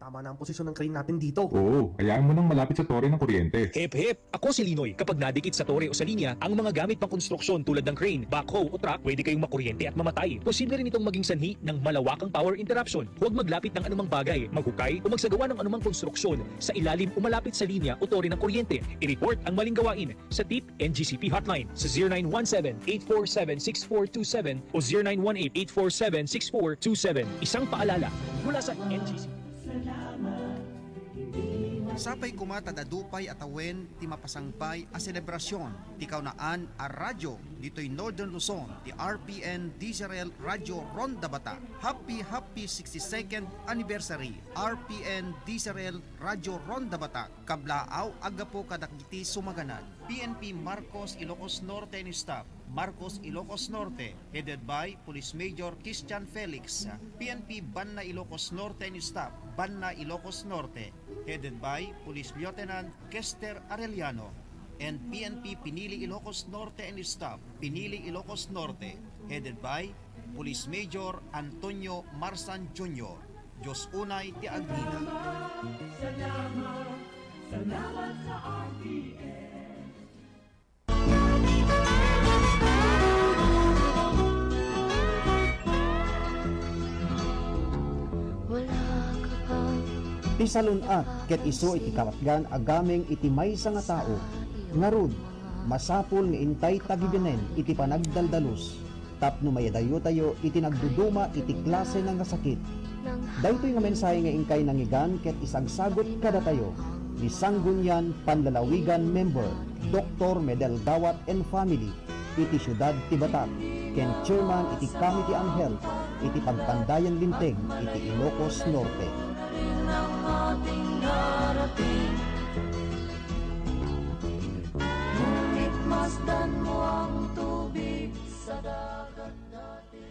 Tamang-tama na ang posisyon ng crane natin dito. Oo, hayaan mo nang malapit sa tore ng kuryente. Hep hep! Ako si Linoy. Kapag nadikit sa tore o sa linya, ang mga gamit pang konstruksyon tulad ng crane, backhoe o truck, pwede kayong makuryente at mamatay. Posible rin itong maging sanhi ng malawakang power interruption. Huwag maglapit ng anumang bagay, maghukay o magsagawa ng anumang konstruksyon sa ilalim o malapit sa linya o tore ng kuryente. I-report ang maling gawain sa TIP NGCP hotline sa 0917-847-6427 o 0918-847-6427. Isang paalala mula sa NGCP. Sapay kumata dadupay at awen ti mapasangpay a selebrasyon ti kaunaan a radyo dito'y Northern Luzon ti RPN DZRL Radio Ronda Bata. Happy 62nd anniversary RPN DZRL Radio Ronda Bata. Kablaaw agapo kadakiti sumaganan. PNP Marcos Ilocos Norte ni staff Marcos Ilocos Norte, headed by Police Major Christian Felix. PNP Banna Ilocos Norte ni staff Banna Ilocos Norte, headed by Police Lieutenant Kester Arellano. And PNP Pinili Ilocos Norte and staff Pinili Ilocos Norte, headed by Police Major Antonio Marsan Jr. Diyos unay ti Agnina. Salamat sa RPN. Ti salunat ket isu iti karatgan agameng iti maysa nga tao. Ngarud, masapul nga intay tagibenen iti panagdaldalos. Tapno mayadayo tayo iti nagduduma iti klase ng kasakit. Daytoy nga mensahe nga ingkay nangigan ket isagsagot kada tayo. Ni Sanggunian Panlalawigan Member Dr. Medel Dawat and Family iti syudad ti Batak ken Chairman iti Committee on Health iti Pagpandayan Linteg iti Ilocos Norte. Ngunit masdan mo ang tubig sa dagat dati.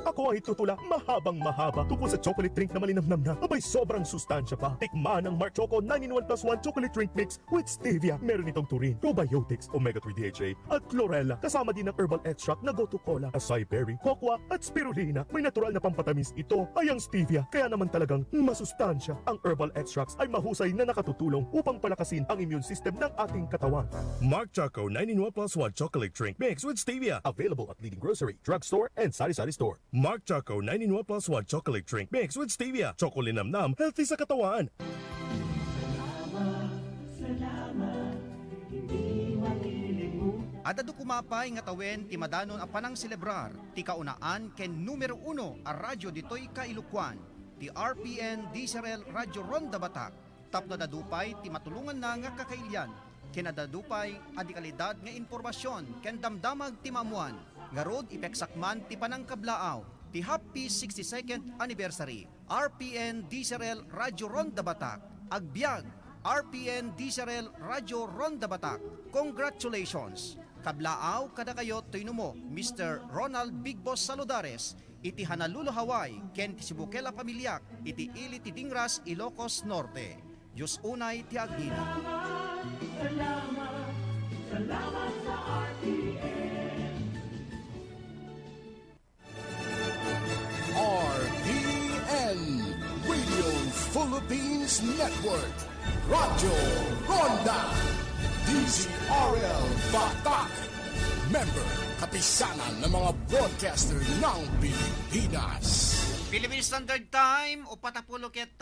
Ako ay tutula mahabang-mahaba tungkol sa chocolate drink na malinamnam na. Abay, sobrang sustansya pa. Tikman ang Marc Choco 9-in-1+1 chocolate drink mix with stevia. Meron itong turin, probiotics, omega-3 DHA, at chlorella. Kasama din ang herbal extract na gotu cola, acai berry, cocoa, at spirulina. May natural na pampatamis ito ay ang stevia. Kaya naman talagang masustansya. Ang herbal extracts ay mahusay na nakatutulong upang palakasin ang immune system ng ating katawan. Marc Choco 9-in-1+1 chocolate drink mix with stevia. Available at leading grocery, drugstore, and sari-sari store. Marc Choco 9-in-1+1 chocolate drink mix with stevia. Choco linamnam, healthy sa katawan. Adado kumapay nga tawen ti madanon a panang celebrar ti kaunaan ken numero 1 a radyo ditoy Kailukuan ti RPN DZRL Radio Ronda Batak. Tapno dadupay ti matulungan na nga kakailyan ken adadupay adi kalidad nga impormasyon ken damdamag ti mamuan. Ngarod ipeksakman ti panangkablaaw ti happy 62nd anniversary RPN DZRL Radio Ronda Batak. Agbyag RPN DZRL Radio Ronda Batak. Congratulations! Kablaaw kada kayo tuyno mo Mr. Ronald Big Boss Saludares iti Honolulu, Hawaii ken ti Sibukela Pamilyak iti Ili ti Dingras, Ilocos Norte. Diyos unay ti Agnina. Salamat sa RPN. RPN Radio Philippines Network Radyo Ronda DZRL Batak. Member kapisanan ng mga broadcaster ng Pilipinas. Philippine Standard Time, 4 ket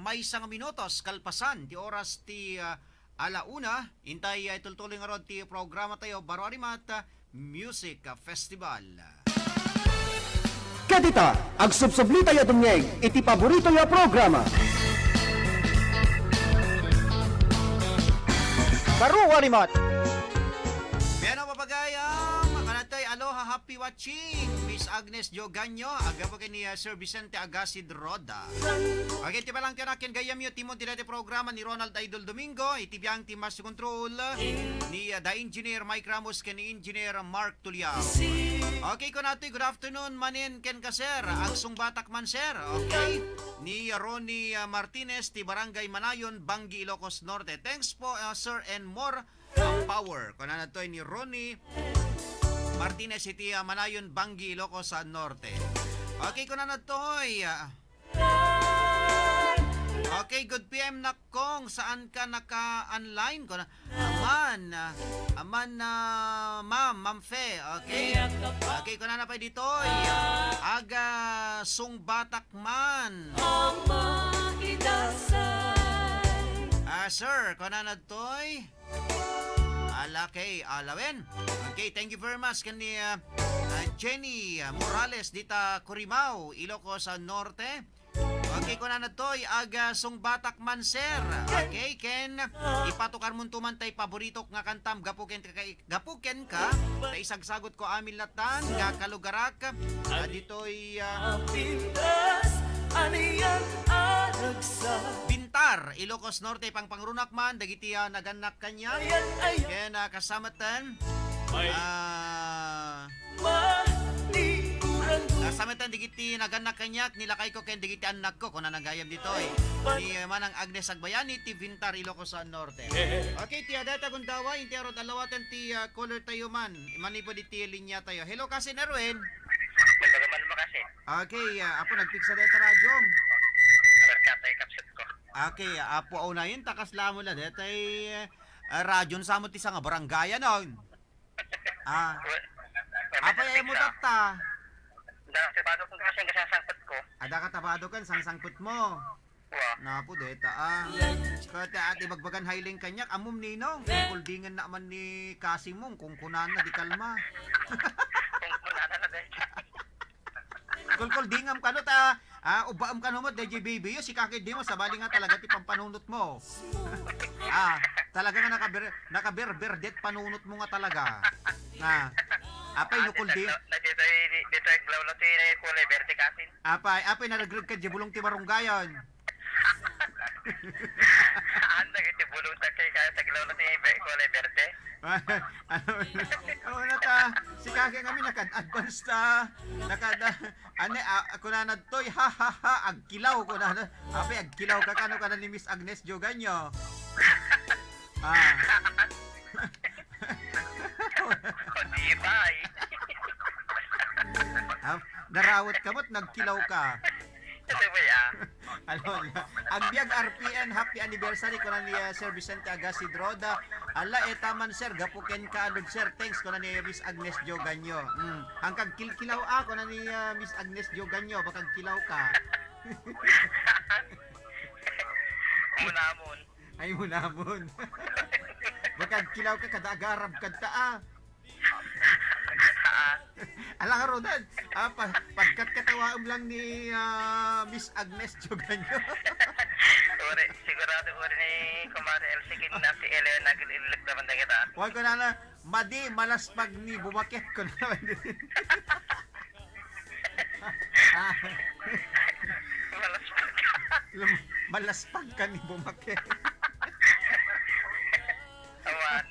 may 1 minutos kalpasan ti oras ti alauna. Intay tultuloy nga rod ti programa tayo baro arimat Music Festival. Kadita, agsubsubli tayo tumngeg iti paborito ya programa. Baro arimat. Beno papagayam, kanatay aloha happy watching Miss Agnes Joganyo, aga po ni Sir Vicente Agasid Roda. Okay, tiba lang tinakin gayam yung timon tinati programa ni Ronald Idol Domingo, itibiyang team master control ni The Engineer Mike Ramos ken ni Engineer Mark Tuliao. Okay, kunatoy good afternoon manin ken kaser, agsong batak man sir. Okay, ni Ronnie Martinez ti Barangay Manayon, Bangi, Ilocos Norte. Thanks po sir and more power. Kuna na to ni Ronnie Martinez iti Manayon, Bangi, Ilocos Norte. Okay, kuna na to Okay, good PM na kong. Saan ka naka-online ko na? Aman na Ma'am Fe. Okay. Okay, ko na pa dito. Aga sung batak man. Sir, ko na toy. Kay Alawen. Okay, thank you very much kani Jenny Morales dita Corimao, Ilocos Norte. Okay, ko na toy aga sung batak man sir. Okay, ken ipatukar mo tuman tay paborito nga kantam gapuken ka tay isagsagot ko amin latan nga kalugarak ditoy Bintar, Ilocos Norte, pangrunak man, dagiti naganak kanya. Kaya kasamatan. Kasamatan digiti naganak kanya, nilakay ko kaya digiti anak ko, kung nagayam dito Ni Manang Agnes Agbayani, ti Bintar, Ilocos Norte. Okay, ti adata gundawa, inti arod alawatan ti color tayo man. Manipo di ti linya tayo. Hello, Kasin Erwin. Okay, apo nagpiksa dito radyo. Okay, apo unayin takas lamo la detay radyon sa mo ti nga barangay non. Apa ya mo tatta? Tabado ko kasi ang kasasangkot ko. Ada ka tabado kan sangsangkot mo. Napo deta Kata ati bagbagan hiling kanyak amom ninong. Kuldingan na man ni Kasimong kung kunan na di kalma. Kul dingam kano ta ubaam kano mo DJ baby yo si kakid di mo sabali nga talaga ti pampanunot mo. Talaga nga nakaberber det panunot mo nga talaga. Apay nukul di. Dito glawlo ti kulay verde kasin. Apay nalagreg ka di bulong ti baranggayon. Anda ti bulong ta kay kaya sa glawlo ti kulay verde. Ano na ta si kakid kami nakad-advance ta. Ako na nadtoy agkilaw ko na. Apay agkilaw ka kano ka na ni Miss Agnes Joganyo. Bye. Narawat ka mo't nagkilaw ka. Ito ba Ang biyag RPN happy anniversary ko na ni Sir Vicente Agassi Droda. Ala taman sir gapuken ka alud sir. Thanks ko na ni Miss Agnes Joganyo. Ang kagkilkilaw ako na ni Miss Agnes Joganyo bakag kilaw ka. Munamon. Ay munamon. Bakag kilaw ka kada agarab kadta Alang Rodan, pagkat katawaam lang ni Miss Agnes Joganyo. Sigurado uri ni Kumare LC kin na si Eleo nagililig naman na kita. Huwag ko na madi malaspag ni bumakit ko naman din. Malaspag ka ni bumakit.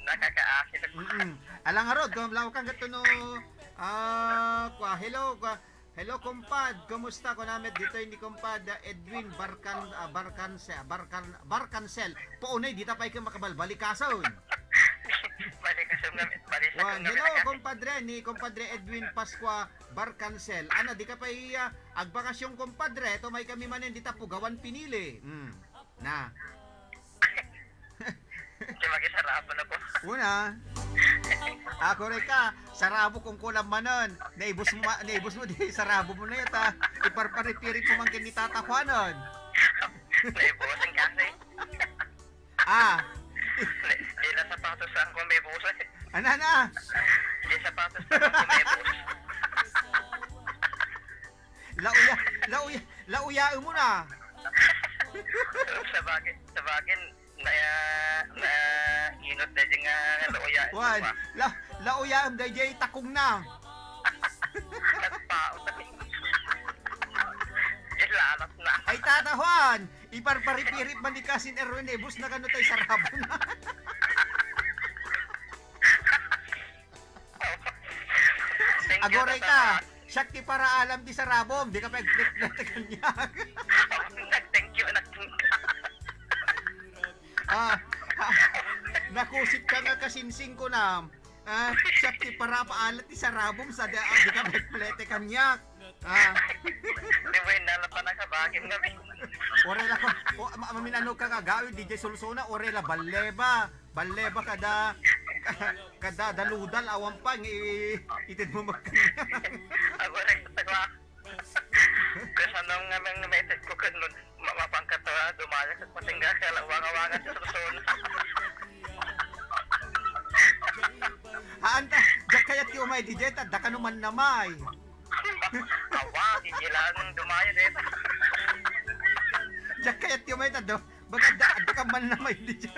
Nakakaakit. Alang Rod, kumlaw kang gato no hello kumpad, kumusta ko namin dito ni kumpad Edwin Barcancel. Paunay dita pa ikang makabalbalikason. Hello kumpadre ni kumpadre Edwin Pasqua Barcancel. Ana di ka pa agbakasyon kumpadre, to may kami manen dita pugawan pinili. Na. Kaya sarabo na po. Una. Ako rin ka, sarabo kung kulang manon. Naibos mo di sarabo mo na yata. Iparparipirit mo man kinitata Juanon. Naibusin kasi. Di na sapatos ang kung may busan. Ana? Di sapatos ang kung may busan. Lauya mo na. Sa bagin, na inot na dyan nga lauya. Wan, lauya ang dayjay takong na. Nagpao na. Diyan lalat na. Ay tata Juan, iparparipirip man ni Kasin Erwin bus na kano tayo sarabo na. Agoray ka, syakti para alam di sarabom, di ka pa nagtagtagtag niya. Thank you, nakusit ka nga kasinsing ko na. Syakti para paalat di sarabom sa di ka magplete kanyak. Di ba yung nalapan na kabagin kami? Orela ko. Maminano ka kagawi DJ Solsona, orela baleba kada daludal awan pa itid mo magkanya. Ako rin sa kasi nang nga message ko kanun mapangkat na dumaya sa patingga kaya wanga-wanga sa Susun. Haan ta, jak kaya ti umay DJ ta da kanuman namay. Awa, hindi lang dumaya dito. Jak kaya ti umay ta do, baga da ka man namay DJ.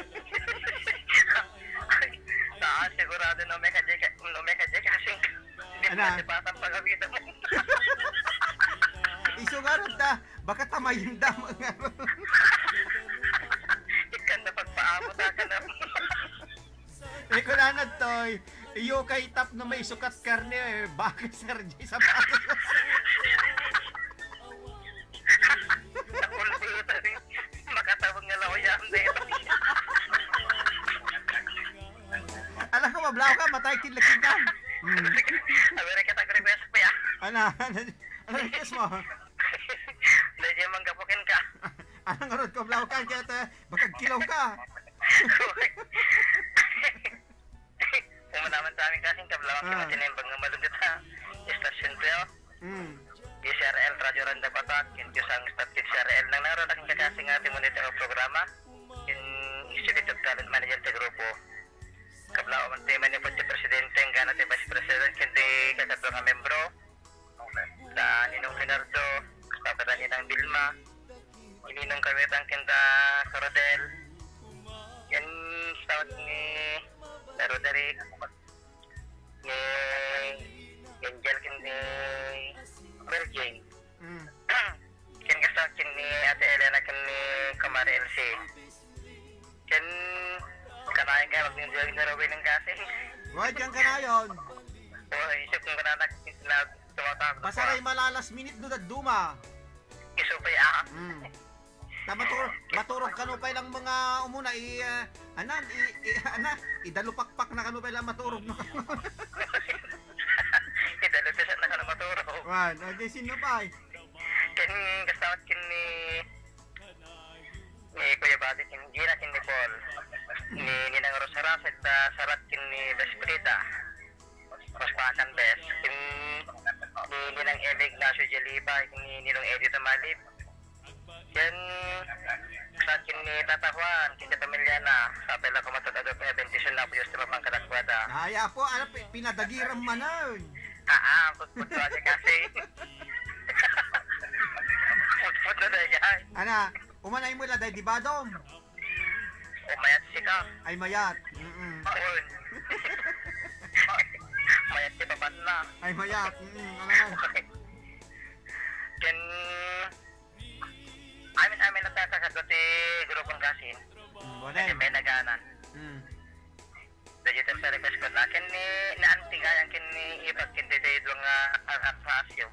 Sigurado no may kadya kasi hindi mo nasipatan pag-awita mo. Isugarot ta, baka tamayin da mga. Ikan na pagpaamot ka na. Kulanad toy, iyo kay tap na may sukat karne, baka Sergi sa bato. Nakulbutan rin, makatawag nga lawayan dito. Alam ko, mablaw ka, matay kinlakitan. Amerika tag-request pa ya. Ano request mo? Medyo manggapukin ka. Anong arot ko, mablaw ka, kaya baka kilaw ka. Kung naman sa amin kasing kablawan ka matinimbang nga malundit ha. Istasyon ko yun. DCRL Radio Ronda Batak. Yung Diyosang Static CRL nang naroon aking kakasing ating monitor programa. Yung Institute of Talent Manager sa grupo. Kablawan man tayo manipod sa Presidente, ang gana tayo Vice President, hindi kakatlo nga membro. Na Ninong Finardo, kapatid ninang Bilma. Ininong kawitang kinta Corodel. Yan tawag ni Roderick, ni Angel, ni Mary Jane. Kin kasakin ni Ate Elena, kin ni Kamari LC. Kin kanayin kayo, mag-enjoy na rawin ng kasi. Why dyan ka na yun? Isip kong kananak na tumatawag. Pasaray malalas minute do duma. Isupay Maturog kanupay lang mga umuna idalupakpak na kanupay lang maturog no. Idalupakpak na kanupay maturog. Wan, okay, sino pa? Kin kasawat kin ni Kuya Badi, kin Gina, kin ni Paul, ni Ninang Rosara, sa Sarat, kin ni Besprita, Paspakan Bes, kin ni Ninang Eli Ignacio Jaliba, kin ni Ninong Eddie Tamalib. Yan sa kin ni Tata Juan, kin ni Pamilyana, sa pala kumatatagot niya, bentisyon na po yung strap ang kalakwada. Ay, po, pinadagiram manan. Putput na niya kasi. Putput na niya. Ana, umanay mo la, di ba dom? Mayat sika. Ay, mayat. Paon. Mayat si papat na. Ay, mayat. Ano? Ken amin nagkakasagot grupong kasin. Kasi may naganan. Digital sa request ko na. Ken ni naantigayan, ken ni ibag kindi tayo nga atrasyo.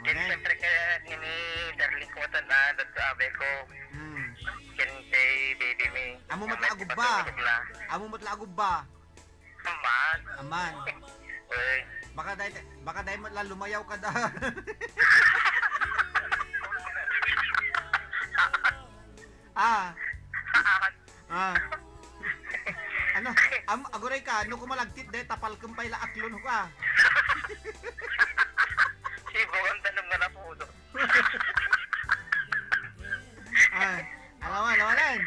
Ken siyempre kaya ni Darling Kotan na dagsabi ko. Ken kay baby me. Amo matlaagub ba? Aman. Uy. Baka dahil lumayaw ka da. Ano? Aguray ka, no kumalagtit de tapal kumpay la aklon ka. Sibo ang tanong nga na po doon. Alaman.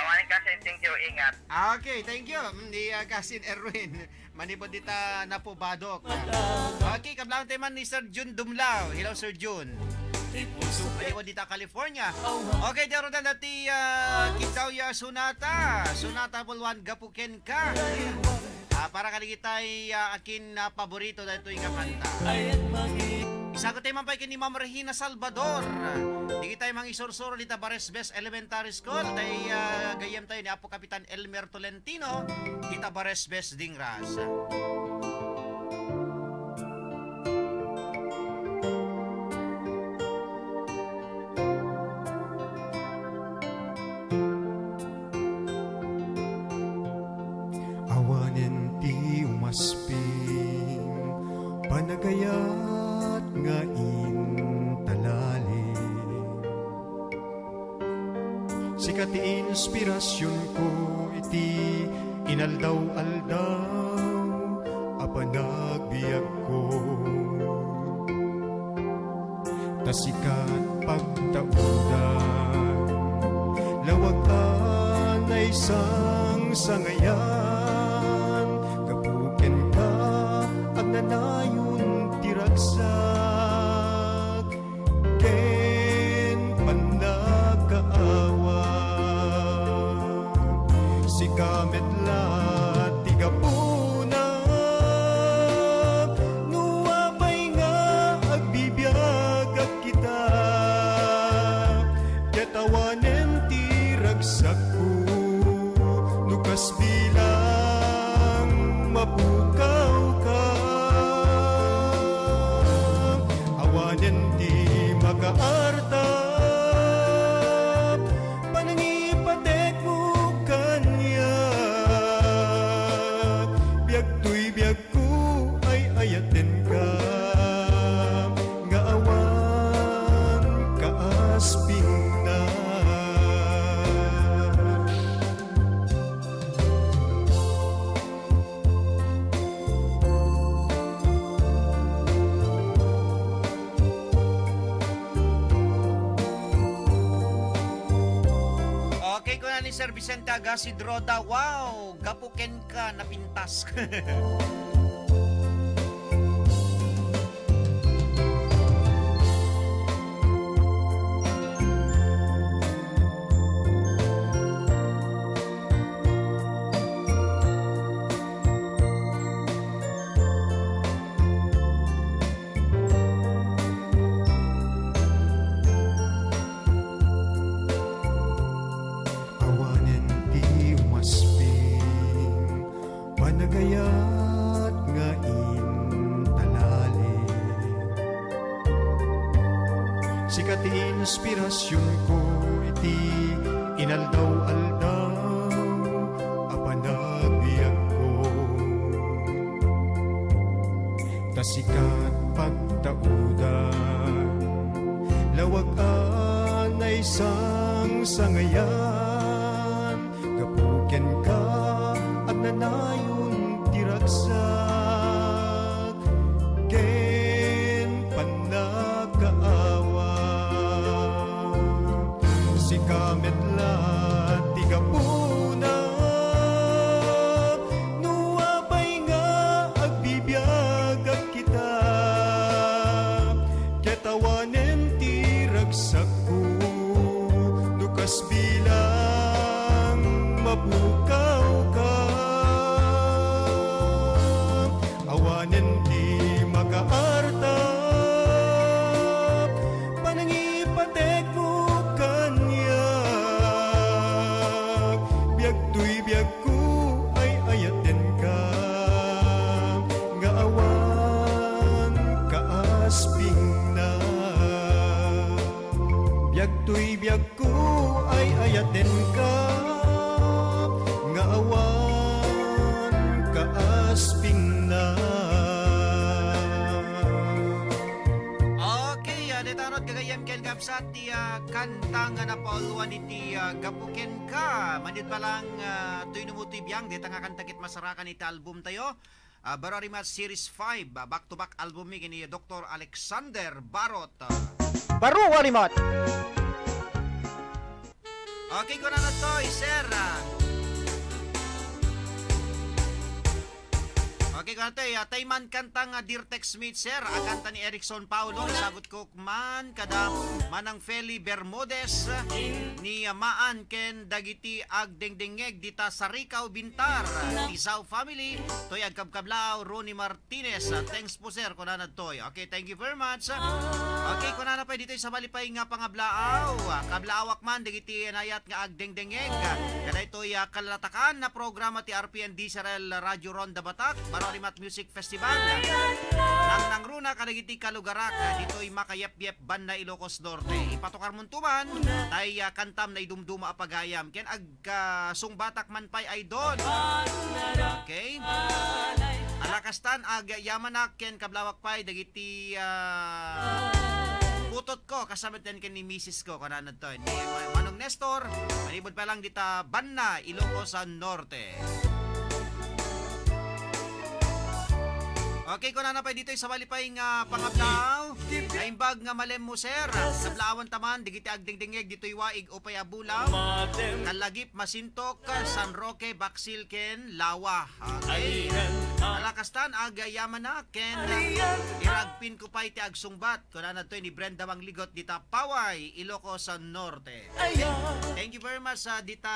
Awanin kasi, thank you, ingat. Okay, thank you. Ni Kasin Erwin. Manipod dita na po badok. Okay, kablang teman ni Sir Jun Dumlao. Hello, Sir Jun. Manipod dita California. Okay, daro na dati Kitawya Sunata. Sunata Bulwan Gapuken ka. Para kaligitay akin na paborito na ito yung kanta. Isagot tayo man pa ni Ma'am Regina Salvador. Di tayo mang isursuro dita Bares Best Elementary School. Tay gayam tayo ni Apo Kapitan Elmer Tolentino. Dita Bares Best Dingras. Awanen ti umasping panagayat nga in talali sikat inspirasyon ko iti inaldaw-aldaw apanagbiag ko tasikat pagtaudan lawakan ay isang sangayan kapuken ka ang nanayon tiragsak ken panagkaawa si kamet la tigapuna nuwapay nga agbibiyag at kita katawanen tiragsak ko nukas bilang mapukaw ka awanen di makaarta panangipatek mo kanya biag tuy biag ko ay ayaten ka nga awan kaasping na Okay ko na ni Sir Vicente Agasid Roda. Wow, gapuken ka napintas. awanen ti umasping panagayat nga intalali sikat inspirasyon ko iti inaldaw-aldaw apanagbiag ko tasikat pagtaudan lawakan ay isang sangayan kapuken ka at nanayon tiragsak ken panagkaawa si kamet la tigapuna nuwapay nga agbibiyag at kita katawanen tiragsak ko nukas bilang mapukaw ka awanen di makaarta panangipatek mo kanya biag tuy biag ko ay ayaten ka nga awan kaasping na biag tuy biag ko ay ayaten ka nga awan kaasping na Okay, detarot kagayam ken kapsat ti kanta nga napauluan iti gapuken ka. Manid pa lang tuy numuti biyang dita nga kanta kit masarakan iti album tayo. Bararimat Series 5, back-to-back album mi ni Dr. Alexander Barot. Baro Warimot. Okay ko na to, sir. Okay ko na to, Tayman kantang Dear Textmate, sir. Kanta ni Erickson Paulo. Sagot ko man kada manang Feli Bermudez ni Maan ken dagiti agdengdengeg dita sa Ricaw Bintar. Tisaw family. Toy agkabkablaw Ronnie Martinez. Thanks po, sir. Ko na toy. Okay, thank you very much. Okay, ko na pa dito sa balipay nga pangablaaw. Kablaawak man dagiti nayat nga agdengdengeg. Kada ito'y kalatakan na programa ti RPN Diesel Radio Ronda Batak. Bararimat Music Festival. Nang runa kadagiti kalugarak dito'y makayap-yap Banda Ilocos Norte. Ipatukar muntuman tay kantam na idumduma apagayam. Ken sungbatak man pay ay doon. Okay? Alakastan yaman na ken kablawak pay dagiti lutot ko kasama din ni Mrs. ko kanana to ni Manong Nestor manibod pa lang dita Banna Ilocos Norte. Okay, kung na pa dito sa malipay nga pangablaw, naimbag nga malem mo sir, sa blawan taman, digiti agdingdingeg, dito'y waig o payabulaw, kalagip, masintok, San Roque, Baksilken, Lawa. Okay, alakastan, agayaman na, ken, iragpin ko pa iti agsungbat, kung na ni Brenda Mangligot, dita Paway, Ilocos Norte. Thank you very much, dita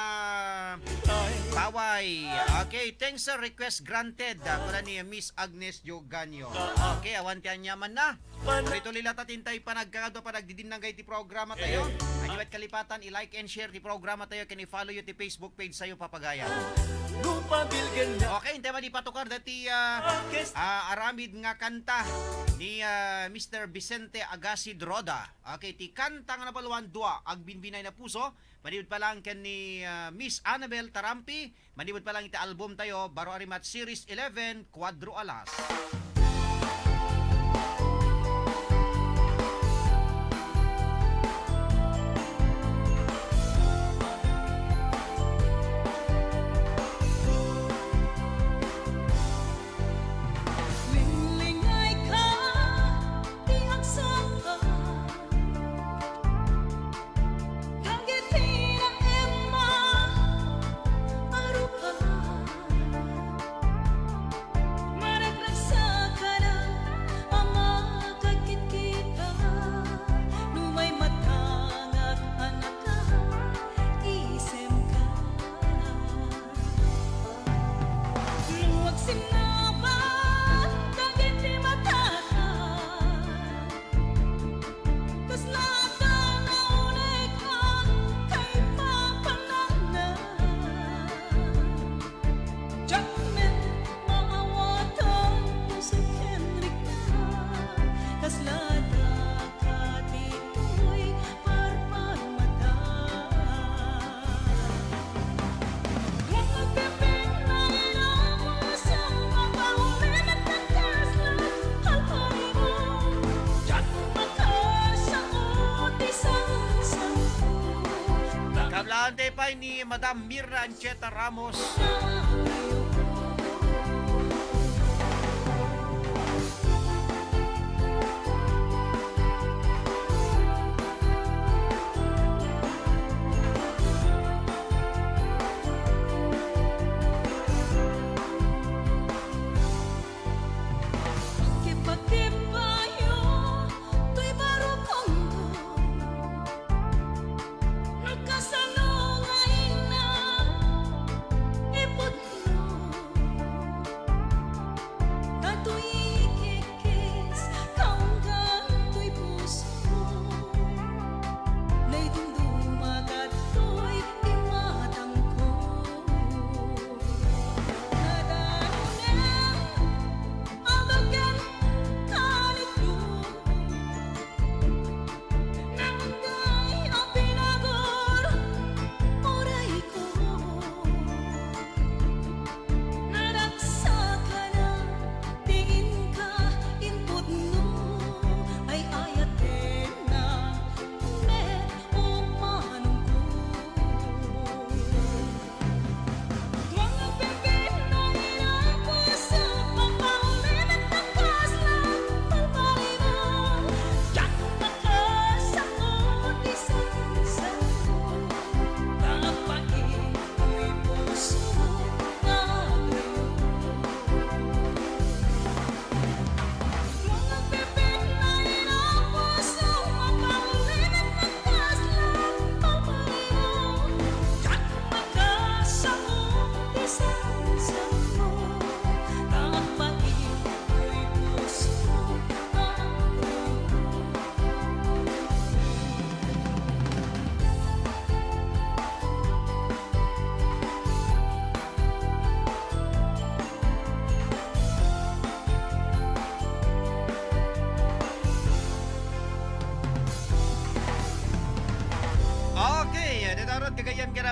Paway. Okay, thanks sir, request granted, kung na ni Miss Agnes Ganyo. Okay, awantian yaman na. Ito lila tatintay pa nagkakado pa nagdidinang ti programa tayo. Anyuat kalipatan, i-like and share ti programa tayo. Can i-follow yung ti Facebook page sa'yo papagaya. Okay, hindi man ipatukar dati aramid nga kanta ni Mr. Vicente Agasid Roda. Okay, ti kanta nga napaluan dua, agbinbinay na puso. Manibod pa lang kan ni Miss Annabel Tarampi. Manibod pa lang iti album tayo, Baro Arimat Series 11, Quadro Alas. Kablante pa ni Madam Mirna Ancheta Ramos.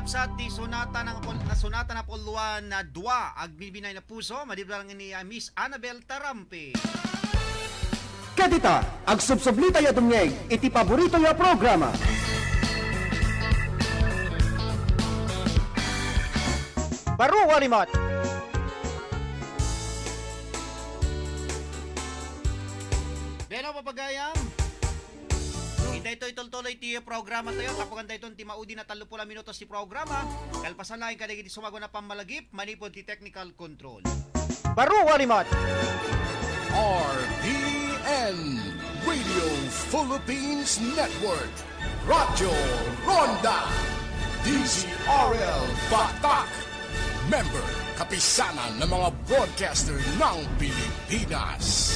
Sa ti sonata na puluan na dua agbibinay na puso madiblang ni Miss Annabel Tarampi. Kadita, ag subsublita ya dumngeg, iti paborito ya programa. Baru Walimot. Beno papagayam. Ita ito itultuloy ti programa tayo. Kapagan tayo ti maudi na 30 minutos ti programa. Kalpasan lang ka di sumago na pamalagip. Manipod ti technical control. Baru Walimot. RPN Radio Philippines Network. Radyo Ronda. DZRL Batak. Member, kapisanan ng mga broadcaster ng Pilipinas.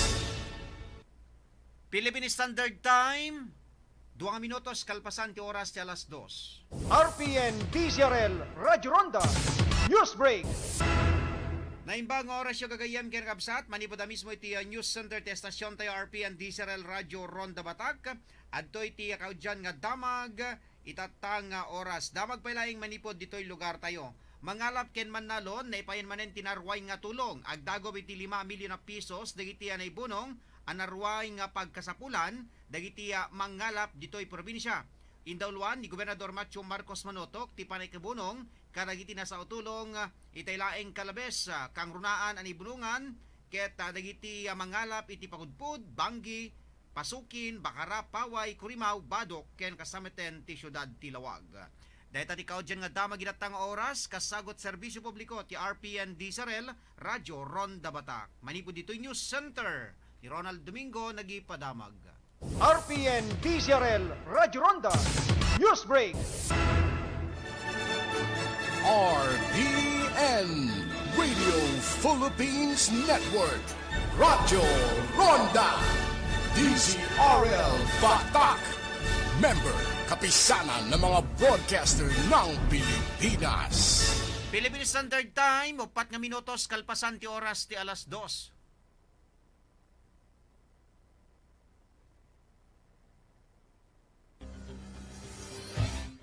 Philippine Standard Time. 2 minutos kalpasan ti oras ti alas 2. RPN DZRL Radyo Ronda. News Break. Naimbang oras yung gagayam kinakabsat. Manipoda mismo iti News Center ti estasyon tayo RPN DZRL Radyo Ronda Batak. Adto iti kaudyan nga damag. Itatang oras. Damag pailaing manipod dito'y lugar tayo. Mangalap ken Manalon na ipayan manen tinarway nga tulong. Agdagob iti 5 milyon na pesos. Dagiti na ibunong. Anarway nga pagkasapulan. Dagiti mangalap dito'y probinsya. Indawluan ni Gobernador Macho Marcos Manotok ti panay kabunong. Karagiti na sa utulong itaylaeng kalabes. Kang runaan ani bunungan. Ket dagiti mangalap iti pagudpud, Banggi, Pasukin, Bacara, Paway, Kurimaw, Badok, ken kasameten ti syudad ti Lawag. Dahil tati kao dyan nga damag inatang oras, kasagot serbisyo publiko ti RPN DZRL, Radyo Ronda Batak. Manipod dito'y News Center ni Ronald Domingo nagipadamag. RPN DZRL Radyo Ronda. News Break. RPN Radio Philippines Network. Radyo Ronda. DZRL Batak. Member, kapisanan ng mga broadcaster ng Pilipinas. Philippine Standard Time, 4 nga minutos kalpasan ti oras ti alas 2.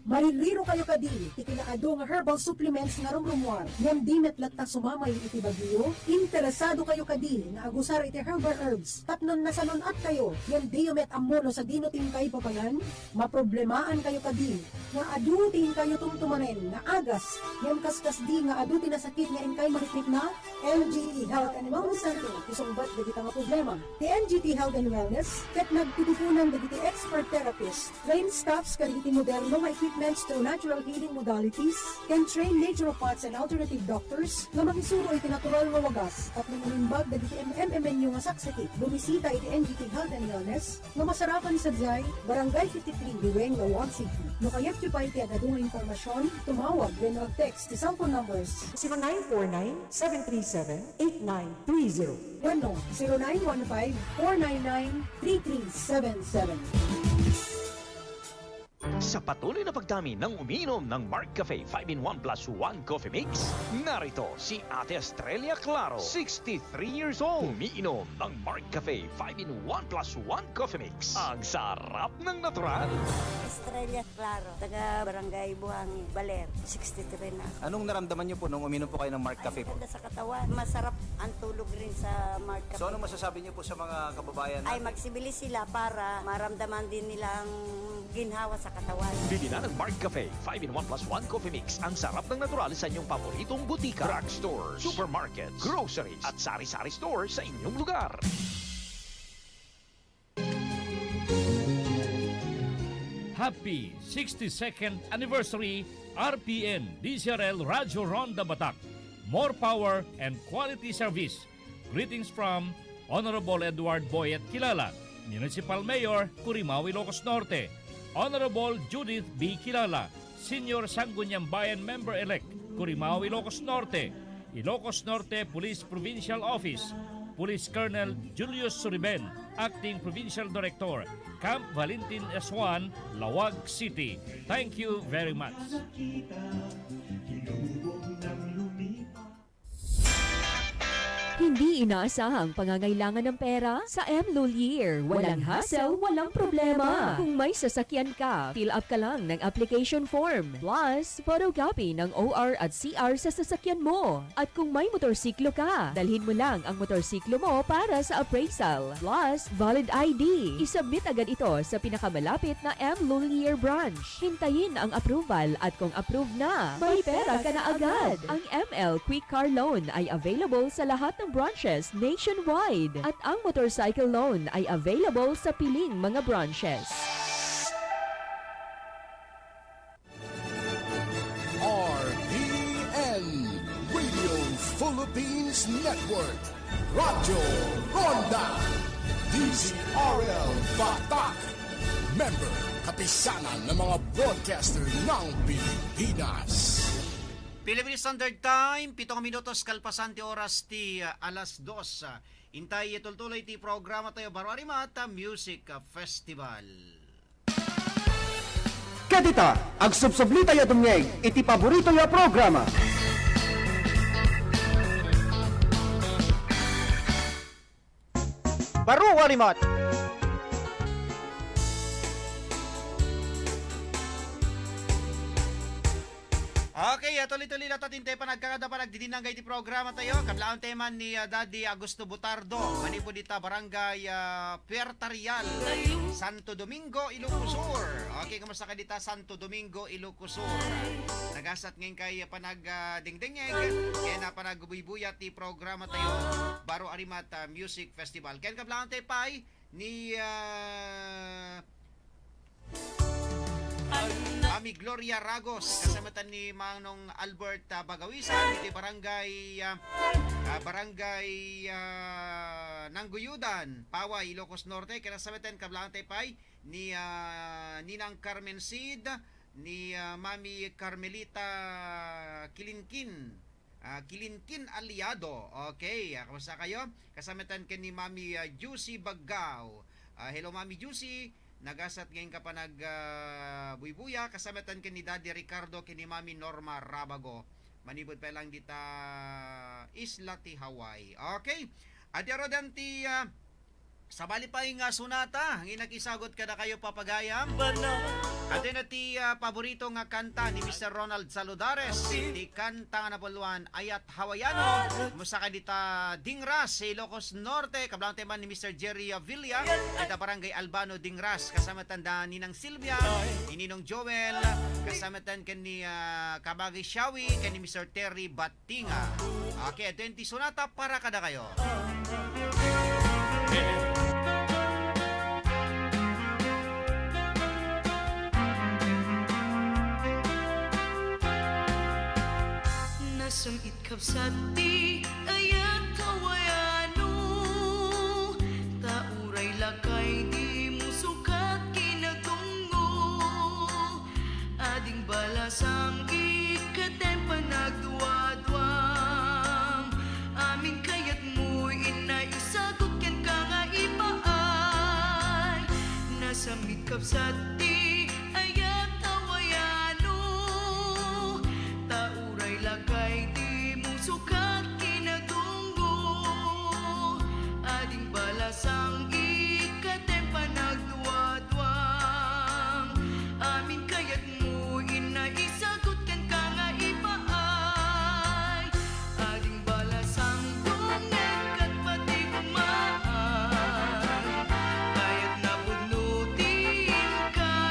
Mariliro kayo kadili, ikinakado nga herbal supplements nga rumrumuar. Ngam di met latta sumamay iti bagyo, interesado kayo kadili nga agusar iti herbal herbs. Tapnon nasanon at kayo, ngam di met amono sa dino tingkay papangan, maproblemaan kayo kadili. Nga adutin kayo tumtumanen, nga agas, ngam kaskas di nga adutin na sakit nga inkay mariknik na, NGT Health and Wellness Center, isungbat dagiti nga problema. Ti NGT Health and Wellness, ket nagtitipunan dagiti expert therapist, trained staffs kadagiti moderno nga equipments to natural healing modalities, can train naturopaths and alternative doctors na makisuro iti natural nga wagas at nanganimbag dagiti MMNU nga saksakit. Bumisita iti NGT Health and Wellness nga masarapan sa Jai, Barangay 53, Duweng, Lawag City. No kayat yu pa iti agadunga informasyon, tumawag then mag-text ti cellphone numbers 0949-737-8930 Bueno, 0915-499-3377. Sa patuloy na pagdami ng umiinom ng Mark Cafe 5-in-1 plus 1 Coffee Mix, narito si Ate Estrella Claro, 63 years old. Umiinom ng Mark Cafe 5-in-1 plus 1 Coffee Mix. Ang sarap ng natural. Estrella Claro, taga Barangay Buhangin, Baler, 63 na. Anong naramdaman niyo po nung uminom po kayo ng Mark Cafe po? Ganda sa katawan, masarap ang tulog rin sa Mark Cafe. So anong masasabi niyo po sa mga kababayan Ay natin? magsibilis sila para maramdaman din nilang ginhawa sa katawan. Bili na ng Mark Cafe 5-in-1 plus 1 Coffee Mix. Ang sarap ng natural sa inyong paboritong butika, drugstores, supermarkets, groceries at sari-sari stores sa inyong lugar. Happy 62nd Anniversary RPN DZRL Radyo Ronda Batak. More power and quality service. Greetings from Honorable Edward Boyet Kilala, Municipal Mayor, Curimaw, Ilocos Norte. Honorable Judith B. Kilala, Senior Sangguniang Bayan Member-Elect, Curimaw, Ilocos Norte. Ilocos Norte Police Provincial Office, Police Colonel Julius Suriben, Acting Provincial Director, Camp Valentin S1, Lawag City. Thank you very much. Hindi inaasahang pangangailangan ng pera sa M. Lulier. Walang hassle, walang problema. Kung may sasakyan ka, fill up ka lang ng application form. Plus, photocopy ng OR at CR sa sasakyan mo. At kung may motorsiklo ka, dalhin mo lang ang motorsiklo mo para sa appraisal. Plus, valid ID. Isubmit agad ito sa pinakamalapit na M. Lulier branch. Hintayin ang approval at kung approved na, may pera ka na agad. Ang ML Quick Car Loan ay available sa lahat ng branches nationwide at ang motorcycle loan ay available sa piling mga branches. RPN Radio Philippines Network Radyo Ronda DZRL Batak Member Kapisanan ng mga broadcaster ng Pilipinas. Philippine Standard Time, 7 minutos kalpasan ti oras ti alas 2. Intay itultuloy ti programa tayo baro arimata Music Festival. Kadita, ag subsublita ya dumngeg, iti paborito ya programa. Baro Arimat. Okay, tuloy-tuloy na tatinte pa nagkakada pa nagdidinanggay ti programa tayo. Kablaang tema ni Daddy Augusto Butardo. Manipo dita barangay Puerta Real, Santo Domingo, Ilocos Sur. Okay, kamusta ka dita Santo Domingo, Ilocos Sur? Nagasat ngayon kay panagdingdingeg. Kaya na panagbubuya ti programa tayo. Baro Arimat Music Festival. Kaya kablaang tepay ni Mami Gloria Ragos kasamatan ni Manong Albert Bagawisan iti barangay Nangguyudan, Paway, Ilocos Norte. Kasamatan kablaan taypay ni Ninang Carmen Sid, ni Mami Carmelita Kilinkin Aliado. Okay, kamusta kayo? Kasamatan ken ni Mami Juicy Baggao. Hello Mami Juicy. Nagasat ngayon ka pa buibuya, kasamatan ka ni Daddy Ricardo, kini Mami Norma Rabago. Manibod pa lang dita Isla ti Hawaii. Okay. At yarodan ti sabali pa yung sunata. Ang inakisagot ka na kayo papagayam. At na ti paborito nga kanta ni Mr. Ronald Saludares. Ti kanta nga napuluan Ayat Hawaiano. Musa ka dita Dingras sa Ilocos Norte. Kablang tema ni Mr. Jerry Villa. Dita barangay Albano Dingras. Kasama tanda ni Nang Silvia, ni Ninong Joel. Kasama tan ka ni Kabagay Shawi, ka ni Mr. Terry Batinga. Okay, ito yung sunata para kada kayo. Nasang itkapsati ayat kawayano, tauray lakay di mo sukat kinatungo, ading balasang ikatem panagduwadwang, amin kayat mo'y inaisagot ken ka nga ipaay, nasa mitkapsati ayat kawayano, tauray lakay di mo sukat kinatunggo, ading balasang ikatem panagduwadwang, amin kayat mo inaisagot ken ka nga ipaay, ading balasang dungeg kat pati bumaan, kayat napudnutin ka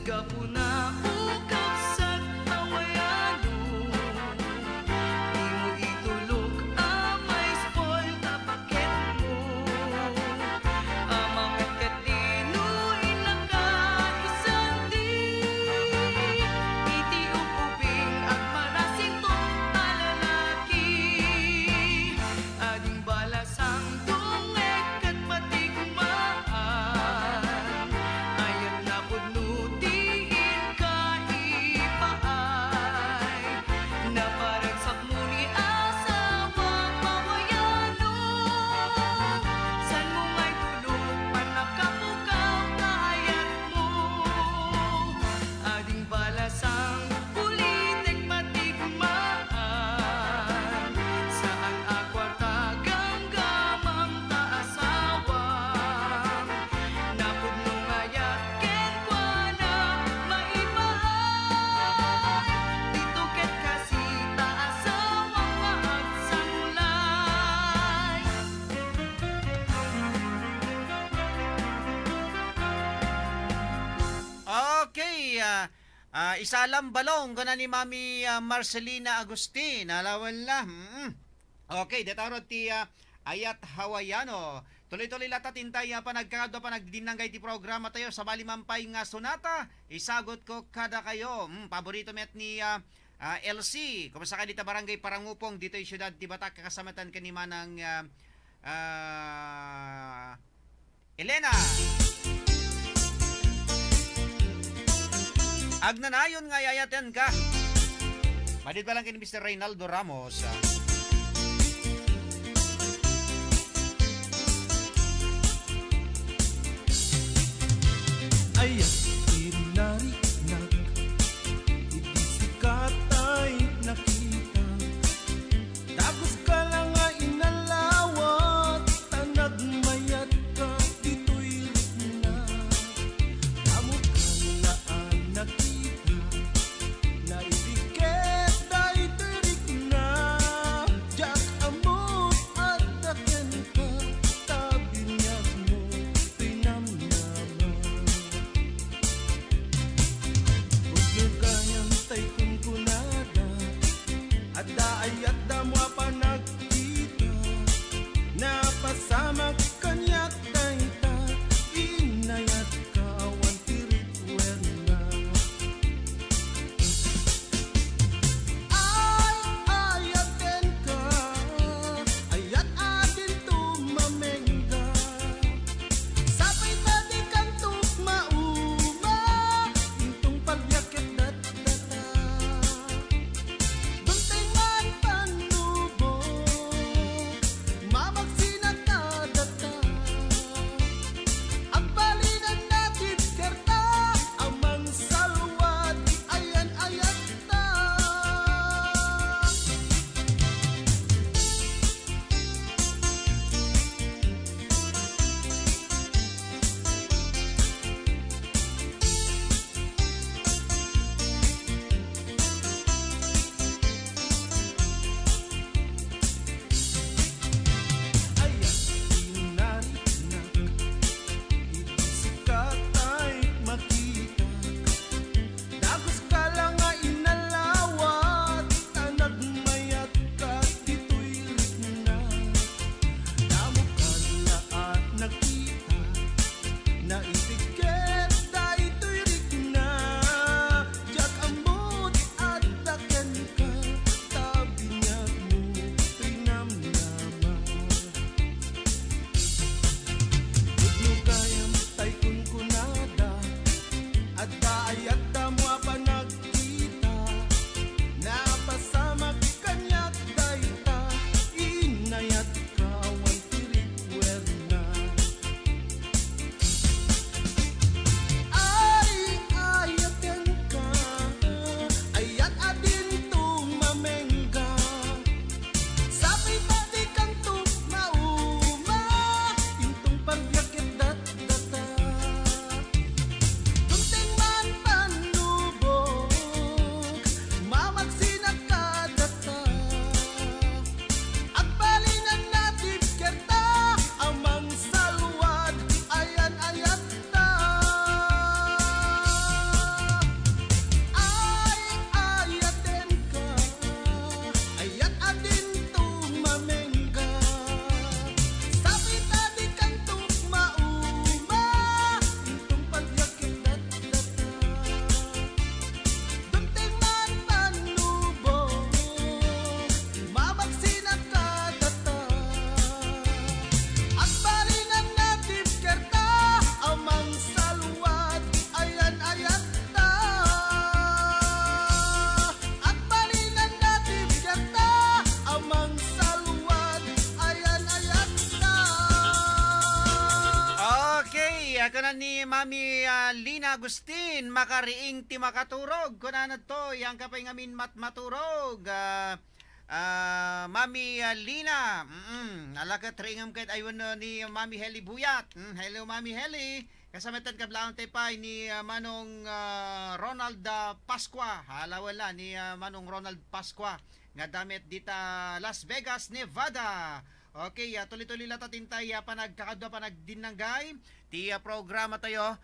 Gapuna ukap sa tawayano, di mo itulog amay spoil tapaket mo. Amang katino inakat isandi, iti upubing at marasintong alalaki. Ading balasang tungek at matigmaan, ayat na pudnutiin kaipaay, na parang sakmuni asawang mawayano. San mo may tulog panakapukaw kaayat mo, ading balasang pulitek matigmaan, saan akwarta ganggamang taasawang, napudnong ayat ken kwa na maipaay, dito ket kasi taasawang maagsanglay. Okay, isalang balong ko na ni Mami Marcelina Agustin. Alawan la. Okay, detaro ti ayat Hawaiano. Tuloy-tuloy lata tintay pa nagkakado pa nagdinanggay ti programa tayo sa balimampay nga sonata. Isagot ko kada kayo. Paborito met ni LC. Kumusta ka dito barangay Parangupong dito yung syudad ti Batak kakasamatan ka ni Manang Elena. Agnanayon nga yayatan ka. Madid pa lang kini Mr. Reynaldo Ramos. Ayat tinarinak, hindi sikat ay nakita. Tapos ka lang nga inalawat, tanagmayat ka dito'y ritna. Kamot ka laan nakita, na ibiket dahil tirik na. kanan ni Mami Lina Agustin, makariing ti makaturog. Kunan to, yang kapay ngamin maturog. Mami Lina, alakat ringam kahit ayun ni Mami Heli Buyat. Hello Mami Heli. Kasamatan kablaang tepay ni Manong Ronald Pasqua. Halawala ni Manong Ronald Pasqua. Nga damit dita Las Vegas, Nevada. Okay, tuloy-tuloy lata tintay panagkakadwa panagdinanggay. Ti programa tayo.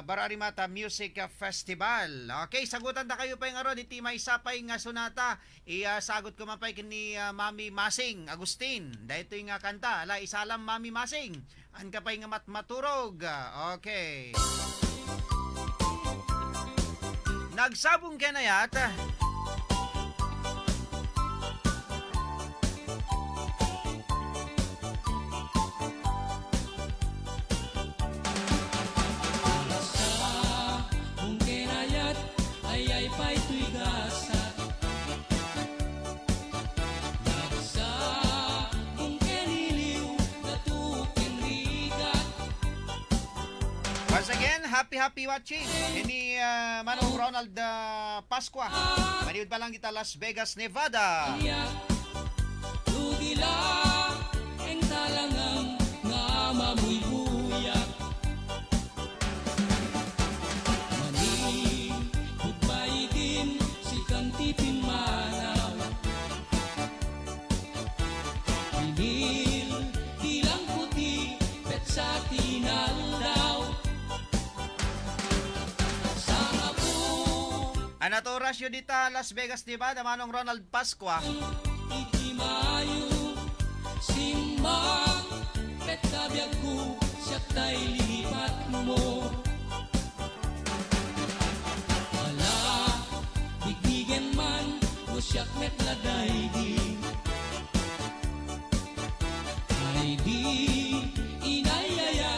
Barari Mata Music Festival. Okay, sagutan ta kayo pa yung aron. Iti may sapay nga sonata. Sagot ko mapay ni Mami Masing Agustin. Dahil ito yung kanta. Ala, isalam Mami Masing. An ka pa yung maturog. Okay. Nagsabong ka na yata. Once again, happy watching. Ini Manong Ronald Pasqua. Maniud pa lang kita Las Vegas, Nevada. Lugila ang talangang nga mamuy-buyak. Maning goodbye din si Kantipin Manaw. Pinil, hilang puti, bet sa tinaldaw. Anato rasyo dita Las Vegas, Nevada, Manong Ronald Pasqua. Itimayo, simbang, petabiyag ko, siyak tay lipat mo. Wala, bigbigen man, o siyak metladay di. Ay di, inayaya,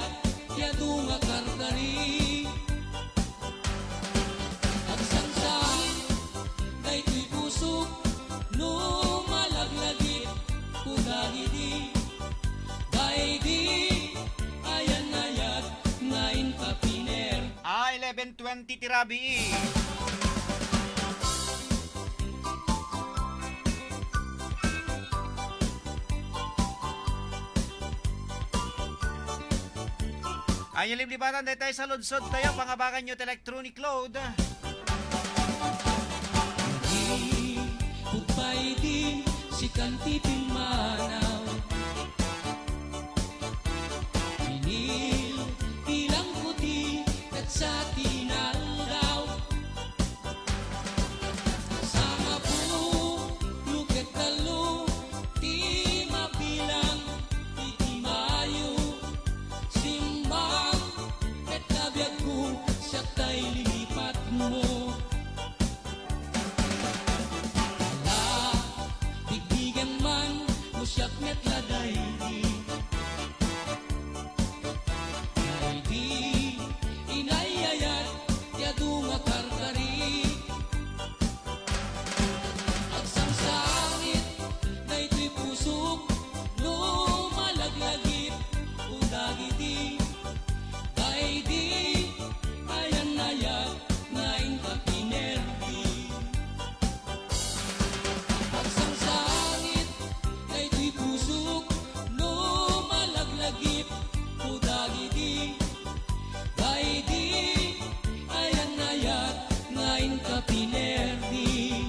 yado nga karkari. Lumalagladit kunagidi Baidi ayan ayat ngayon kapiner 11:20 tirabi. Ayun liblibatan dahil tayo sa lunsod tayo pangabakan nyo electronic load. Goodbye din si Kantipin Manaw. Pinil, ilang puti at sa tinaldaw. Sama po, luket talo, di mabilang, di mayo. Simbang, at labiyag ko, siya tay lipat mo. Siyak metladay di Ay di inayayat yado nga karkari At sangsangit na ito'y pusok lumalaglagit udagiti Ay di ayan ayat ngayon kapinerdi At sangsangit pusok lumalaglagip udagiti Baidi ayan ayat ngayon kapinerdi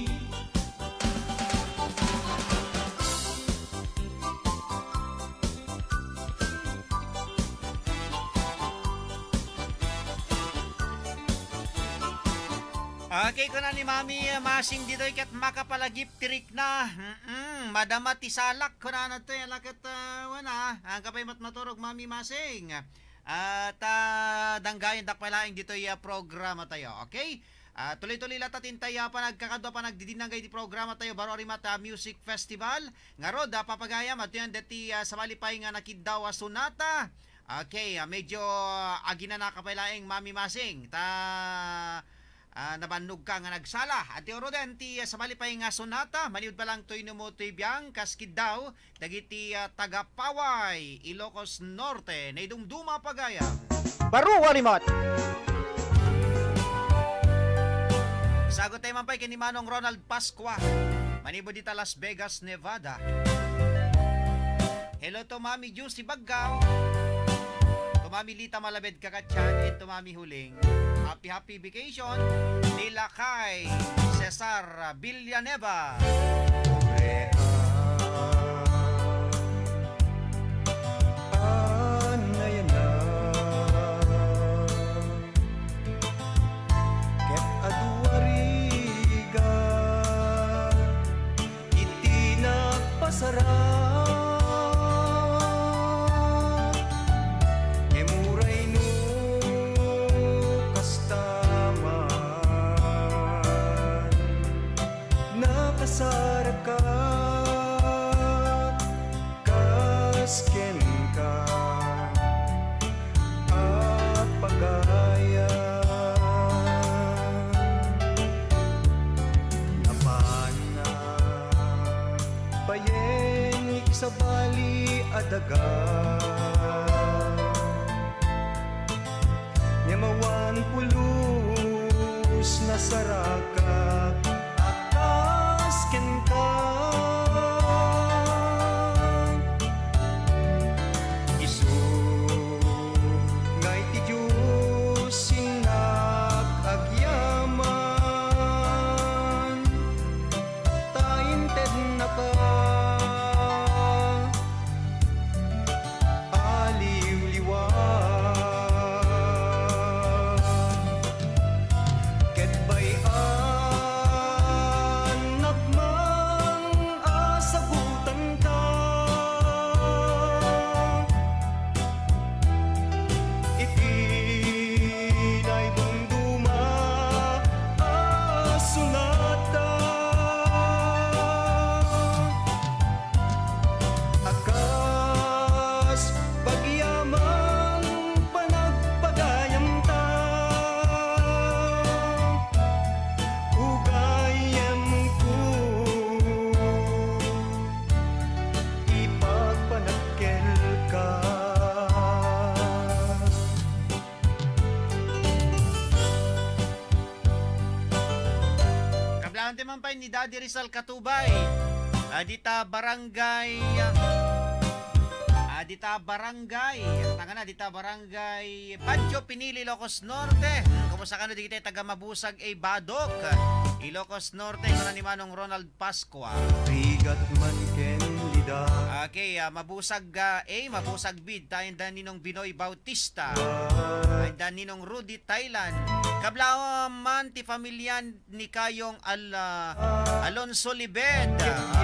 Okay ko na ni Mami Masing dito ikat makapalagip tirik na. Madama tisalak ko na to yung lakat wana. Ang kapay matmaturog Mami Masing. At danggayan dakpalaing dito yung programa tayo. Okay? Tuloy-tuloy lata tintaya pa nagkakadwa pa nagdidinanggay di programa tayo Baro Arimata Music Festival. Nga rod, papagayam at yun dati sa malipay nga nakidaw sonata. Okay, medyo agina na kapalaing Mami Masing. Nabannog ka nga nagsala. At yoro din ti sa malipay nga sonata, maliud pa lang to'y numutibiyang kaskid daw, dagiti Tagapaway, Ilocos Norte, na idumduma pagayam. Barong Arimat. Sagot tayo mampay kini Manong Ronald Pascua. Manibo dita Las Vegas, Nevada. Hello to Mami Juicy Baggaw. To Mami Lita Malabed Kakatyan and to Mami Huling. Happy vacation nila kay Cesar Villanueva. Ket aduariga iti nagpasarap emuray no kastaman nakasarakat kasken ka at pagaya napana payeng sa bali adaga Yamawan pulus na saraka akasken ka isu ngay ti Diyos sinak agyaman tainted na ka ket bayan nagman asagutan ka iti nay dumduma asunata akas pagyaman panagpagayam ta ugayem ko ipagpanagkel ka Kablaan mampay ni Daddy Rizal Katubay. Dita barangay dita barangay Badyo Pinili, Ilocos Norte. Kumusta ka na dito taga Mabusag Badok, Ilocos Norte, kuna ni Manong Ronald Pascua. rigat man ken lida Okay, Mabusag Mabusag Bid, tayo Ninong Binoy Bautista, tayo Ninong Rudy Thailand. Kablaw man ti familian ni Kayong Alonso Libed.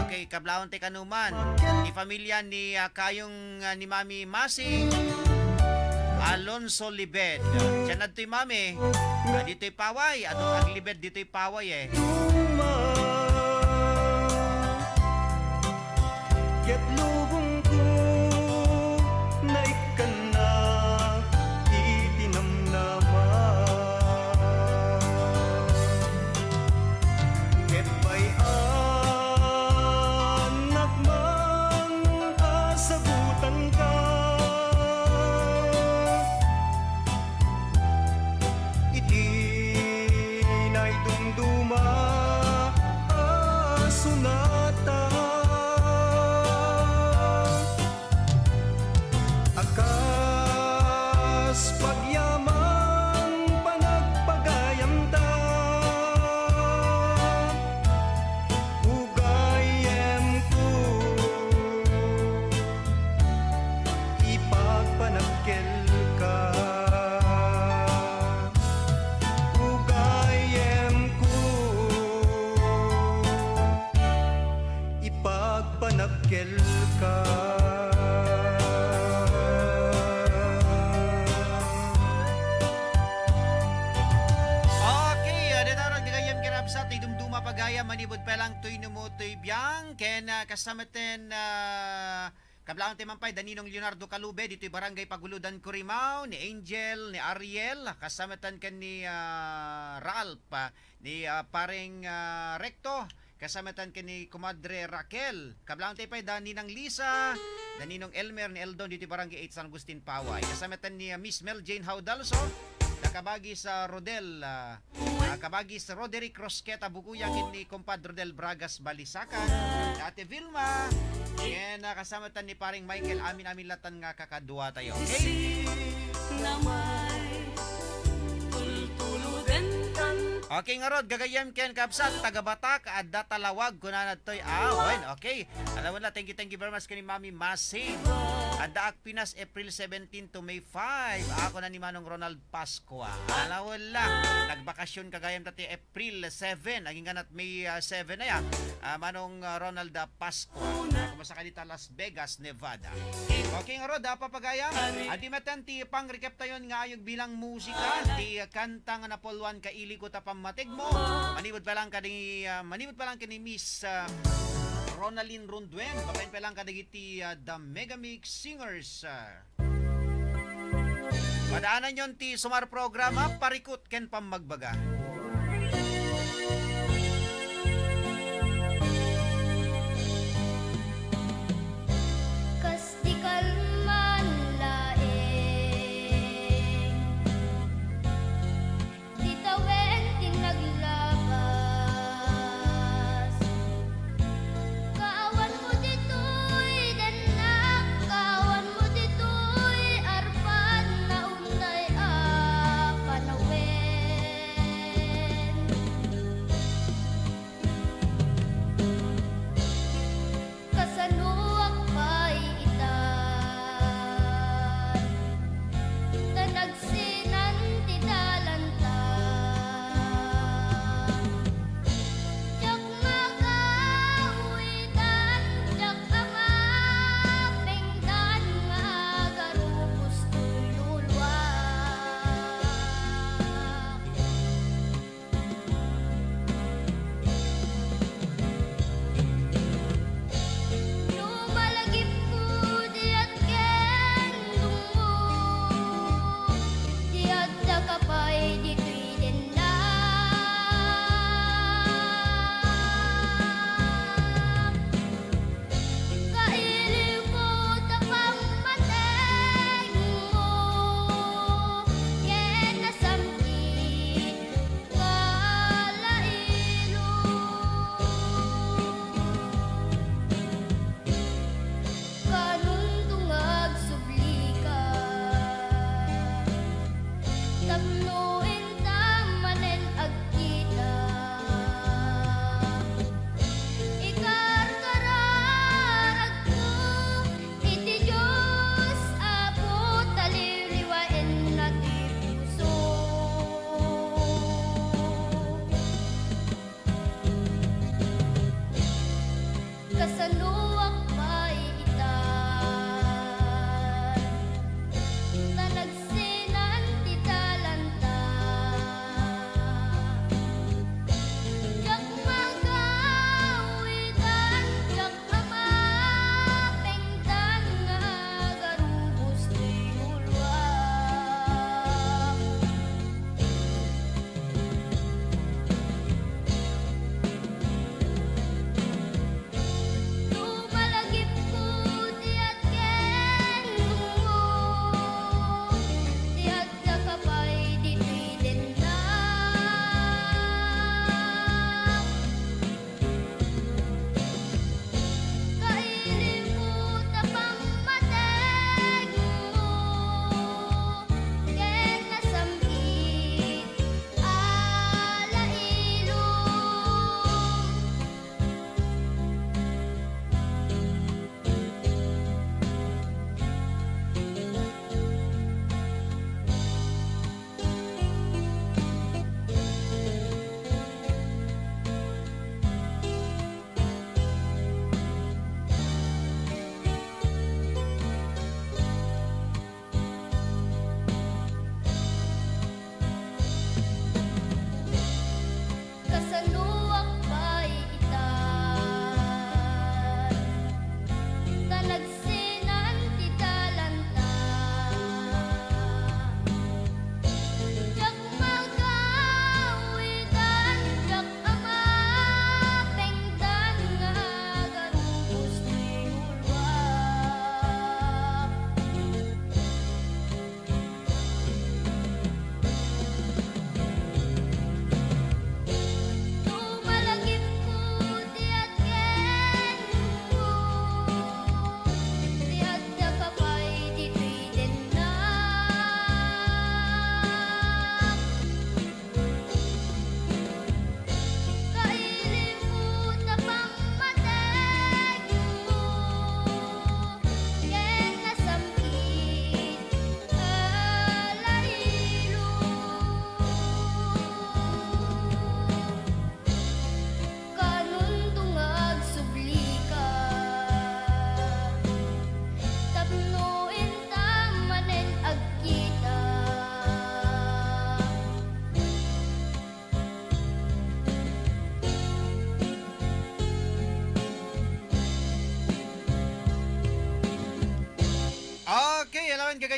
Okay, kablaw ti kanuman ti familia ni Kayong ni Mami Masing Alonso Libed. Diyan na ito'y Mami. Dito'y Paway. Atong Aglibed dito'y Paway ket lubong ko na ikana itinamnama ket bayan nagman asagutan ka iti nay dumduma asunata akas pagyaman panagpagayam ta ugayem ko ipagpanagkel ka ugayem ko ipagpanagkel ka sa tuy dumduma pagaya manibod pelang tuy numutoy biyang ken kasamaten kablaon ti mampay Daninong Leonardo Calube dito'y barangay Paguludan Corimao, ni Angel, ni Ariel, kasamatan ken ni Ralph, ni paring Recto, kasamatan kini Kumadre Raquel. Kablang tayo pa Daninang Lisa, Daninong Elmer ni Eldon dito Barangay 8 San Agustin Paway. Kasamatan ni Miss Mel Jane Haudalso, nakabagi sa Rodel, kabagi sa Roderick Rosqueta Bukuyang ni Compadre Rodel Bragas Balisakan, Ate Vilma, yan kasamatan ni paring Michael, amin latan nga kakadua tayo. Okay? Okay nga rod, gagayam ken kapsat, taga-Batak, at datalawag, kunanad to'y awan. Okay, alam mo na, thank you very much kani Mami Masing. At daak Pinas, April 17 to May 5. Ako na ni Manong Ronald Pascua. Alam mo lang, nagbakasyon kagayam tati April 7, naging ganat May 7 na yan. Manong Ronald Pascua. Kumasa ka dito Las Vegas, Nevada. Okay nga rod, papagayam. Adi matan ti pang recap tayon nga ayog bilang musika, ti kanta nga napolwan ka ili ko tapam matig mo. Manibot pa lang kani Miss Ronaline Ronduen. Babayin pa lang kadagiti The Megamix Singers. Padaanan yon ti sumar programa, parikot ken pamagbaga. Kastikal man laeng Titawen tinaglabas Kaawan mo dito'y danak Kaawan mo dito'y arpan Na unay panawen Kasanuak pa'y itan Tanagsinan ti dalanta Jak magawitan Jak amapengdan nga garubos to'y lulwak Lumalagip ko diat ken dungo Diat da kapay dito'y dendak Kailiw ko tapang mateng mo Ken nasamkit kalailo Kanung tungag sublikan Tapnoin tamanen agkita Ikarkararag ko Iti Diyos Apo taliliwain na ti puso Kasanuak pa'y itan Tanagsinan ti talanta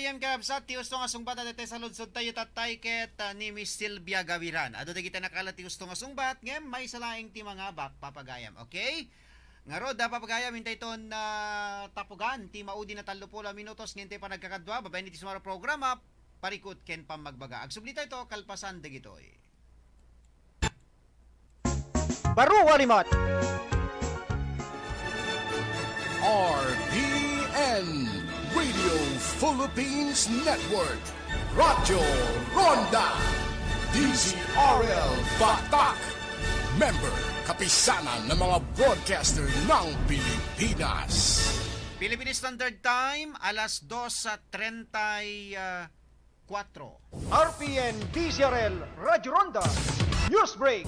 kagayam kabsat, ti usto nga sungbat at sa ludsod tayo tatay ket ni Miss Silvia Gaviran. Ado da kita nakala ti usto nga sungbat, ngem may salaing ti mga papagayam, okay? Nga rod, papagayam, hintay ton tapugan, ti maudi na 30 minutos, ngente pa nagkakadwa, babay ni ti sumara programa, parikot ken pamagbaga. Agsublita ito, kalpasan da gitoy. Barong Alimat! RPN Radio Philippines Network, Radyo Ronda, DZRL Batak, member kapisanan ng mga broadcaster ng Pilipinas. Philippine Standard Time, alas 2:34. RPN DZRL Radyo Ronda News Break.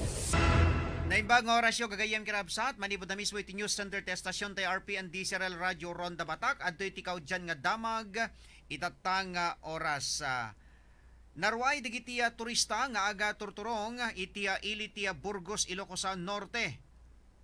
Naimbang oras yung gagayam kirabsat, manibod na mismo iti News Center Testasyon tayo RPN DZRL Radio Ronda Batak, adto iti kaudyan nga damag, itatang oras. Narway digitiya turista nga aga turturong itiya ilitiya Burgos, Ilocos Norte.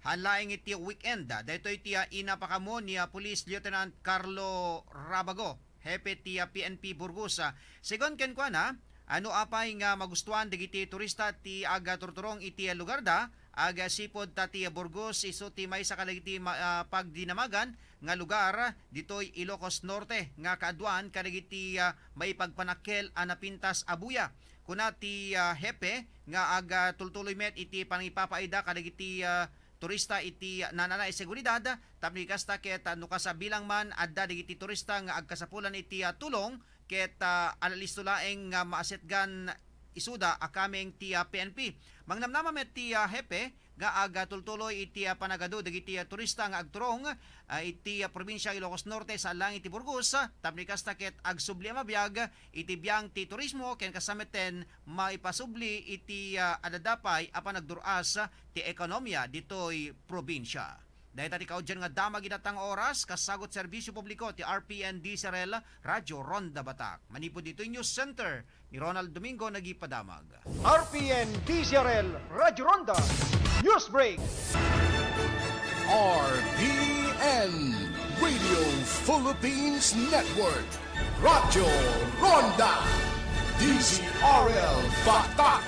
Hanlaing itiya weekend, dito itiya inapakamo niya Police Lieutenant Carlo Rabago, hepe tiya PNP Burgos. Segon ken kwa na, ano apay nga magustuhan digiti turista ti aga turturong itiya lugar da, aga sipod tati Burgos iso ti may sa kalagiti pagdinamagan nga lugar ditoy Ilocos Norte nga kaadwan kadagiti may pagpanakkel anapintas abuya kuna ti hepe nga aga tultuloy met iti pangipapaida kadagiti turista iti nananay seguridad tapni kasta ket no kasabilang man adda digiti turista nga agkasapulan iti tulong ket alalisto laeng nga maasetgan isuda akameng ti PNP. Mangnamnama met ti hepe nga aga tultuloy iti panagado dagiti turista nga agturong iti probinsya Ilocos Norte sa lang iti Burgos tapni kasta ket agsubli mabiyag iti biyang ti turismo ken kasameten maipasubli iti adadapay apan nagduras ti ekonomiya ditoy probinsya. Dahil tati kaudyan nga damag inatang oras, kasagot serbisyo publiko ti RPN DZRL Radyo Ronda Batak. Manipod dito News Center ni Ronald Domingo nagipadamag. RPN DZRL Radyo Ronda News Break. RPN Radio Philippines Network, Radyo Ronda, DZRL Batak,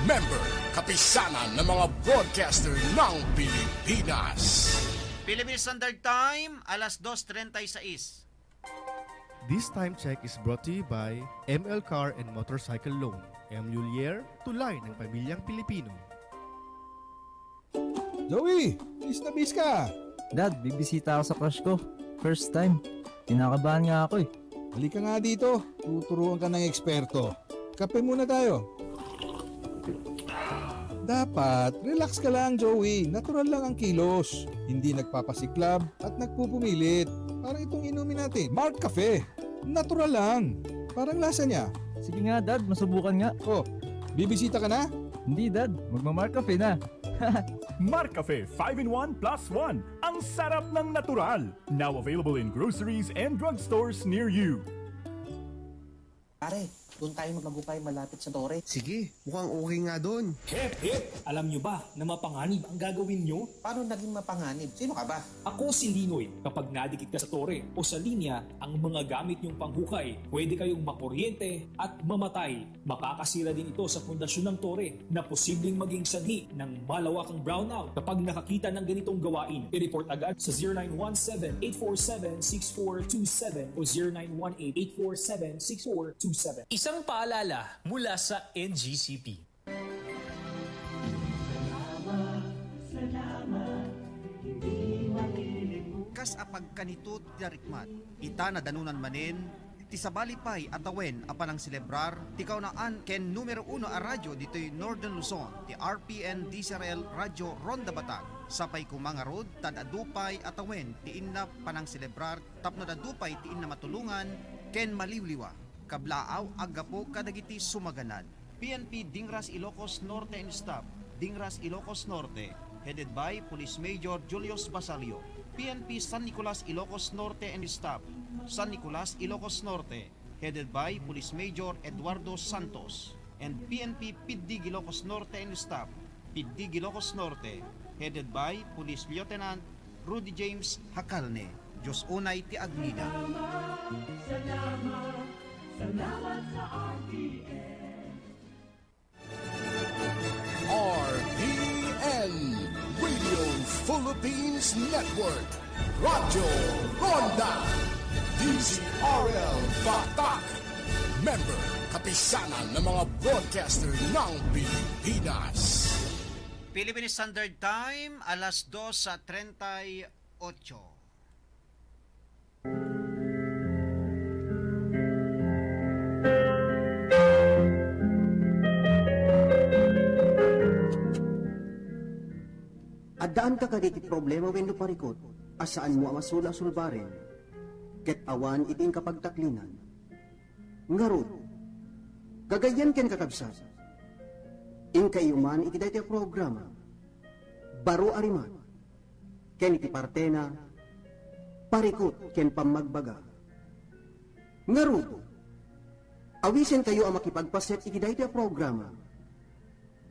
member kapisanan ng mga broadcaster ng Pilipinas. Philippine Standard Time, alas 2:36. This time check is brought to you by ML Car and Motorcycle Loan. M. Lulier, tulay ng pamilyang Pilipino. Joey, bis na bis ka. Dad, bibisita ako sa crush ko. First time. Kinakabahan nga ako eh. Halika nga dito, tuturuan ka ng eksperto. Kape muna tayo. Dapat, relax ka lang Joey. Natural lang ang kilos. Hindi nagpapasiklab at nagpupumilit. Parang itong inumin natin, Mark Cafe. Natural lang. Parang lasa niya. Sige nga Dad, masubukan nga. Oh, bibisita ka na? Hindi Dad, magma-Mark Cafe na. Mark Cafe 5-in-1 plus 1. Ang sarap ng natural. Now available in groceries and drugstores near you. Pare, doon tayo magmagupay malapit sa Tore. Sige, mukhang okay nga doon. Hep, hep! Alam nyo ba na mapanganib ang gagawin nyo? Paano naging mapanganib? Sino ka ba? Ako si Linoy. Kapag nadikit ka sa tore o sa linya, ang mga gamit nyong panghukay, pwede kayong makuryente at mamatay. Makakasira din ito sa pundasyon ng tore na posibleng maging sanhi ng malawakang brownout. Kapag nakakita ng ganitong gawain, i-report agad sa 0917-847-6427 o 0918-847-6427. Isang paalala mula sa NGCP. Kas apag kanito darikmat, ita na danunan manin, ti sabalipay atawen apan ang celebrar, ti kaunaan ken numero 1 a radyo dito'y Northern Luzon, ti RPN DZRL Radyo Ronda Batak. Sapay kumangarod, tad adupay atawen, ti inna panang celebrar, tapno adupay ti inna matulungan, ken maliwliwa. Kablaaw agapo kadagiti sumaganad. PNP Dingras Ilocos Norte and Staff, Dingras Ilocos Norte, headed by Police Major Julius Basalio. PNP San Nicolas Ilocos Norte and Staff, San Nicolas Ilocos Norte, headed by Police Major Eduardo Santos. And PNP Piddig Ilocos Norte and Staff, Piddig Ilocos Norte, headed by Police Lieutenant Rudy James Hakalne. Diyos unay ti agnida. RPN Radio Philippines Network Radyo Ronda DZRL Batak Member Kapisanan ng mga broadcaster ng Pilipinas. Philippine Standard Time, alas 2:38. Addaan ka kaditi problema wenno parikot, asaan mo amasula-sulbarin, ket awan iting kapagtaklinan. Ngarod, kagayan ken kakabsat, in kayuman iti daytoy programa, baro ariman, ken iti partena, parikot ken pamagbaga. Ngarod, awisen kayo ang makipagpaset iti daytoy programa,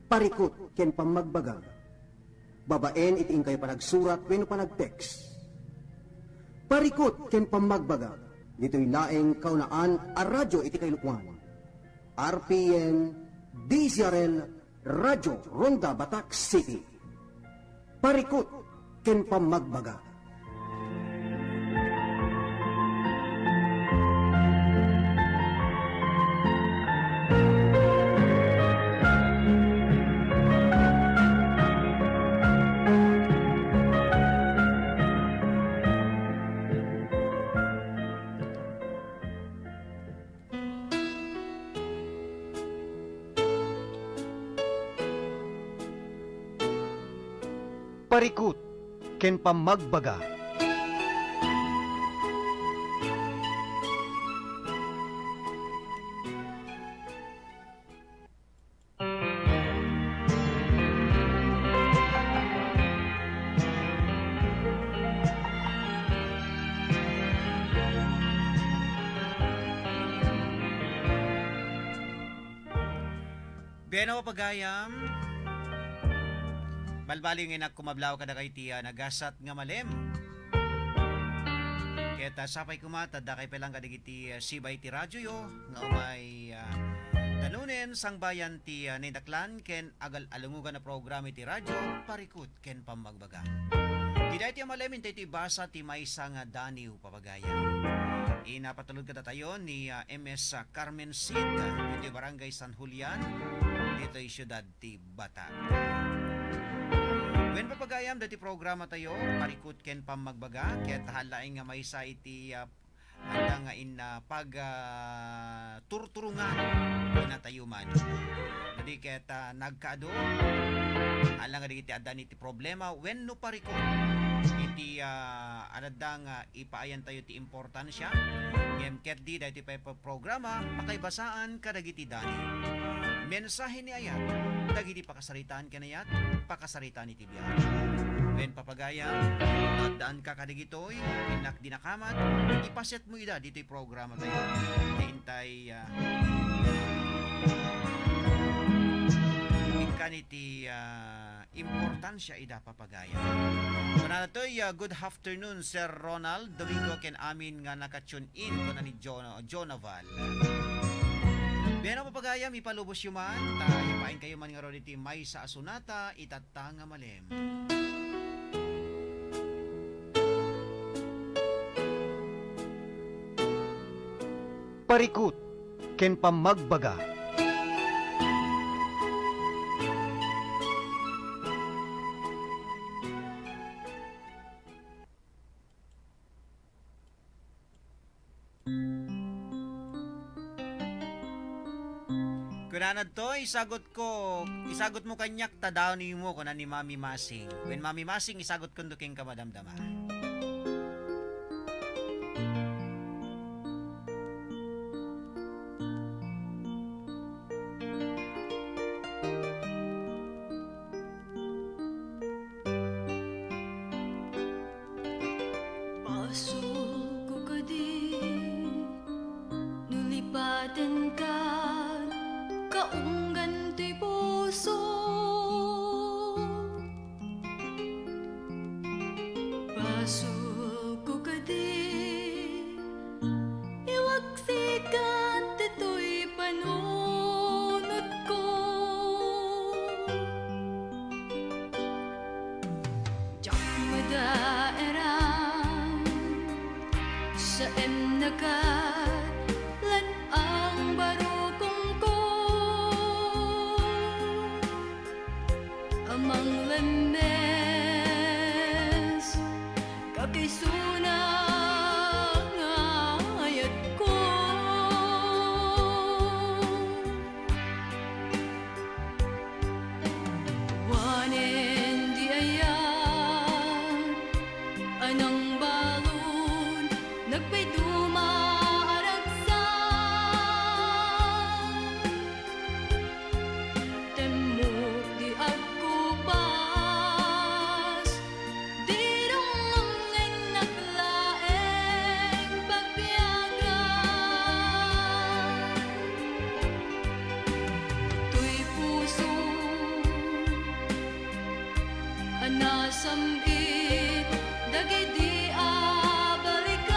parikot ken pamagbaga. Babaen iti kayo panagsurat wenno panagtext. Parikot ken pamagbaga, dito'y laeng kaunaan a radyo iti kailukwan. RPN DZRL Radyo Ronda Batak City. Parikot ken pamagbaga. Parikot ken pamagbaga. Beno pagayam. Balbali nga kumablaw kada kay tiya nagasat nga malem. Keta sapay kumata da kay pelang kadigiti sibay ti radyo yo nga umay tanunen sang bayan ti Nindaklan ken agal alungugan na programa ti radyo parikot ken pamagbaga. Diday ti malem ti basa ti maysa nga daniw papagaya. Inapatulog kada tayo ni MS Carmen Sid dito Barangay San Julian dito siyudad ti Batak. When papagayam dati programa tayo, parikot ken pamagbaga, ket halaing nga may sa iti handa nga in turturungan na tayo man. Dadi ket nagkaado, alang nga iti adan iti problema, when no parikot, iti anadang ipaayan tayo ti importansya, ngem ket di dati pa programa, pakaibasaan kadagiti dani. Mensahe ni ayat, dagiti pakasaritaan kanayat, pakasaritaan iti biyak. When papagaya, nagdaan ka kadigitoy, inak dinakamat, ipaset mo ida dito'y programa tayo. Hintay, ikaniti importansya ida papagaya. Kuna na to'y good afternoon, Sir Ronald Domingo ken amin nga nakatune in kuna ni Jonaval. Beno papagayam ipalubos yuman, ipain kayo man nga iti may sa asunata, itatanga malem. Parikot ken pamagbaga. Kunanad to, isagot mo kanyak tadaw ni mo kunan ni Mami Masing. When Mami Masing, isagot kundo king kamadamdama. Pasok ko ka di, nulipatin ka, kaunggan ti puso. Pasok ko ka di, samit dagiti abalikas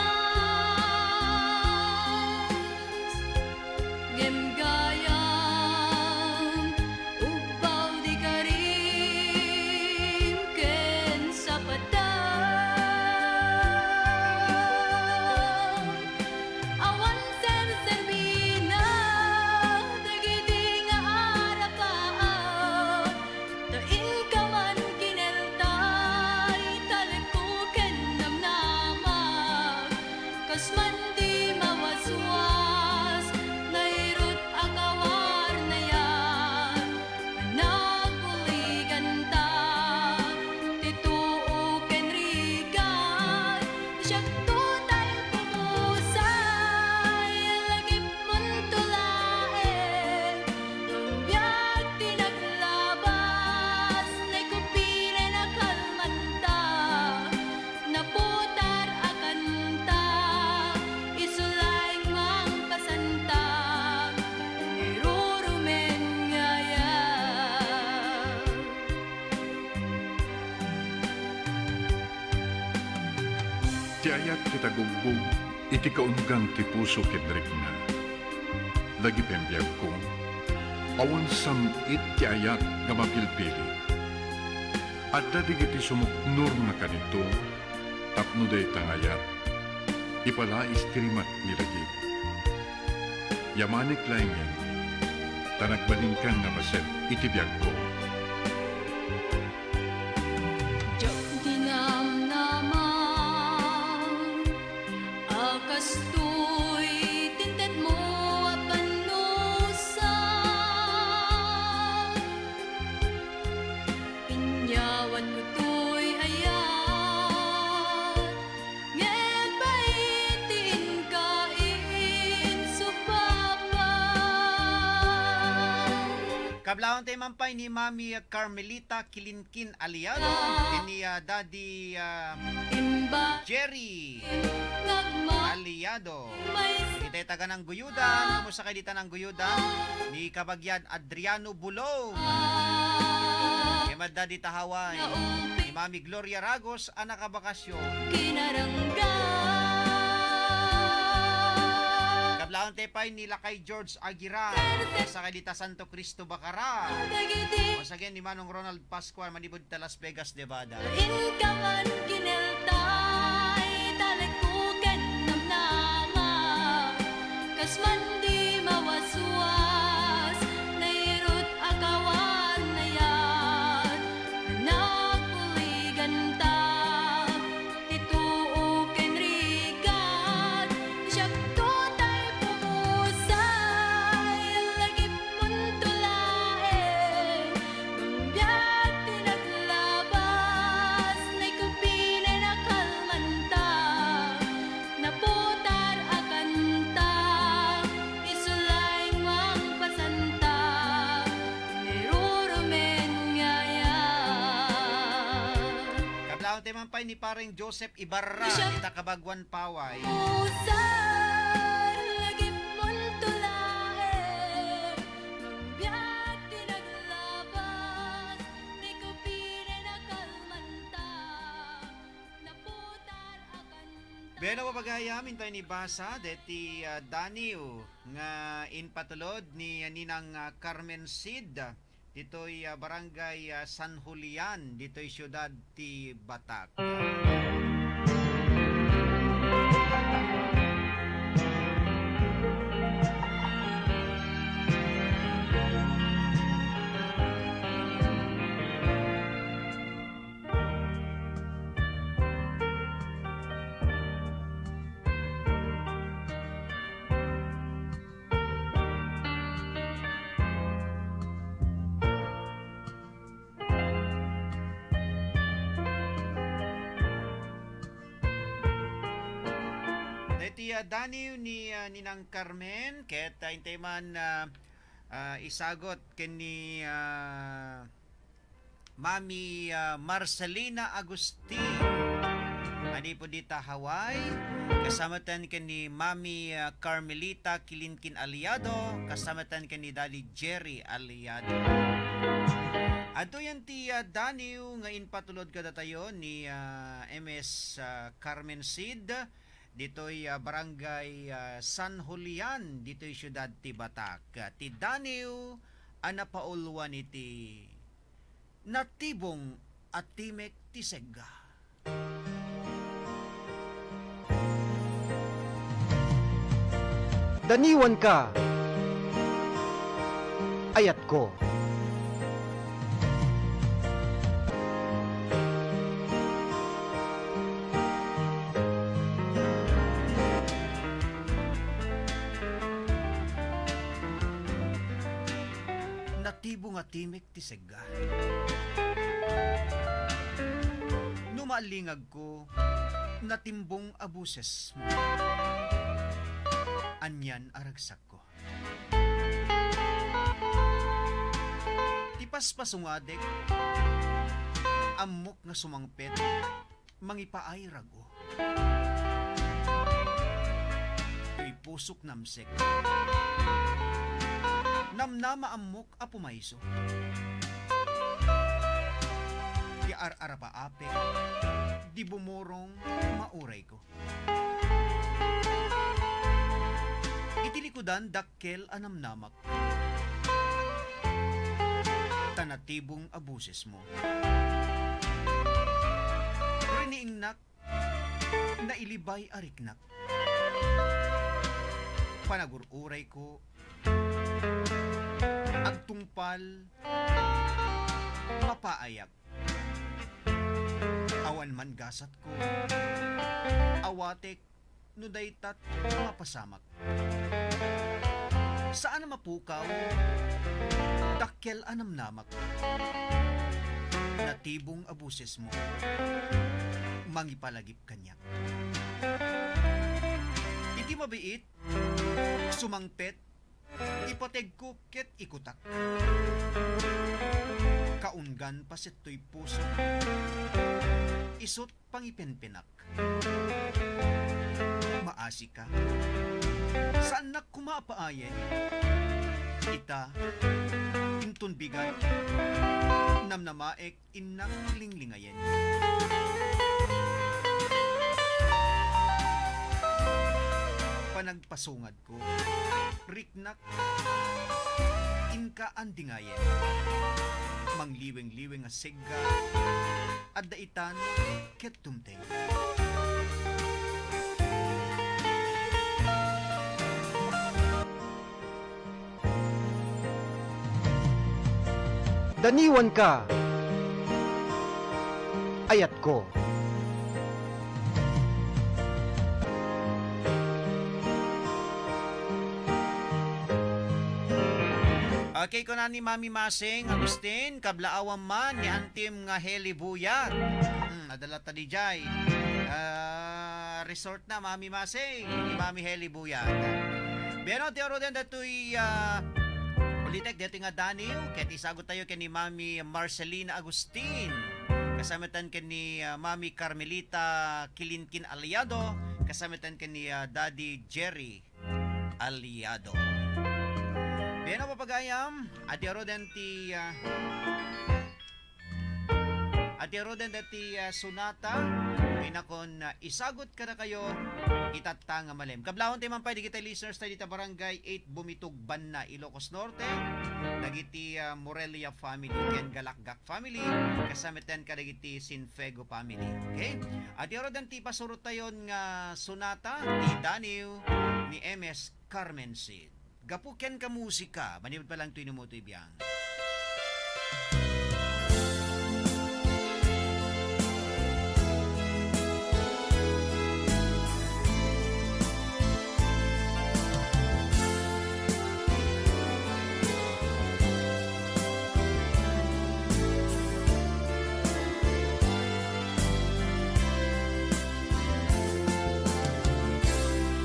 ngem gayam ubaw di karim ken sapatan awan ser-serbina dagiti nga arapaan tain ka man kineltay talikuken namnamag kas man di mawaswas nairut akawar na yan managbuligan ta tituuken rigan siya tutay pumusay lagip mon tulae biyag tinaglabas na kupine na kalmanta naputar akan ta isulay mang pasanta irurumen ngaya Ti ayat kita gugbog, iti kaungan ti puso kedrek na. Lagi pembiyag ko, awan samit ti ayat nga mapilpili. At dadig iti sumuknur na kanito, tapno day tangayat, ipalais krimat nilagib. Yamanik laingin, tanagbalingkan nga maset iti biyag ko. dinamnaman akastoy tinted mo apanusan inyawan ko to'y ayat ngem baitin kain supapan Kablaon tayo mampay ni Mami Carmelita Kilinkin Aliado, ni Daddy Jerry Aliado. Kita taga ng Guyudan, kumusta kayo dito ng Guyudan? Ni Kabagyan Adriano Bulong. Kay Daddy Tahaway. Ni Mami Gloria Ragos, anak kabakasyon. Kablaon tepay nila kay George Aguiran sa Kadita Santo Cristo Bacara. Once again ni Manong Ronald Pascual, Manibod ta Las Vegas, Nevada. Inkaman kineltay talikuken namnama kas man di mawaswas nairut akawan na yan nagbuligan ta tituuken rigan siya tutay pumusay lagip mon tulae biyag tinaglabas na kupine na kalmanta naputar akan ta isulay mang pasanta nirurumen ngaya Kablaon tayo mampay ni pareng Joseph Ibarra, kita Kabagwan Paway. pusay lagip mon tulae biyag tinaglabas na kupine na kalmanta naputar akan Beno papagayam, intay ni Basa, deti Daniel, nga inpatulod ni Ninang Carmen Sid, dito'y barangay San Julian, dito'y siyudad ti Batak. Deti Daniel ni Ninang Carmen, ket intay man isagot ken ni Mami Marcelina Agustin. Ani po dita Hawaii. Kasamatan ka ni Mami Carmelita Kilinkin Aliado. Kasamatan ka ni Daddy Jerry Aliado. Ato yan ti Daniel nga inpatulod kada tayo ni MS Carmen Cid dito'y barangay San Julian dito'y syudad ti Batak. Ti Daniel anapaulwan iti natibong at timek ti Segga. Daniwan ka, ayat ko. Natibong at timek ti Segga. Numalingag ko, natimbong abuses mo. Anyan aragsak ko. Tipas pasungadek, amok nga sumangpet, mangipaay rago. Tuy pusok namsek, namnama amok apumayso. Di ar-arapaape, di bumurong mauray ko. Itilikudan dakkel anamnamak. Tanatibong abuses mo. Riniingnak, nailibay ariknak. Panagururay ko, agtungpal, mapaayak. Awan man gasat ko, awatek, nudaytat, mapasamak. Saan na mapukaw, dakkel anamnamak. Natibong abuses mo, mangipalagip kanyak. Iti mabiit, sumangpet, ipateg ko ket ikutak. Kaunggan paseto'y puso, isot pangipenpenak. Maasi ka, saan na kumapaayen? Ita, intun bigat, namnamaek inak linglingayen. Panagpasungad ko, riknak, inka andingayen. Mangliweng-liweng nga segga, at daitan ket tumteng. Daniwan ka, ayat ko. Okay ko na ni Mami Masing, Agustin, kablaawan man ni Antim nga Heli Buyat. Adala ta di jay. Resort na Mami Masing, ni Mami Heli Buyat. Pero tiaro din dato'y ulitek dito nga Daniel, kaya isagot tayo kay ni Mami Marcelina Agustin. Kasamitan kay ni Mami Carmelita Kilinkin Aliado. Kasamitan kay ni Daddy Jerry Aliado. Bien na papagayam, atiro den ti Sunata, pinakon isagot ka na kayo, itatang malem. Kablahon ti man pa digitay listeners tayo dita barangay 8 Bumitug Banna, Ilocos Norte, dagiti Morelia family, ken Galakgak family, kasamitan ka dagiti Sinfego family. Okay? Atiro den ti pasurot tayon nga Sunata, ti Daniel, ni MS Carmen Cid. Gapuken ka musika, manibad pa lang ito inumoto ibiyang.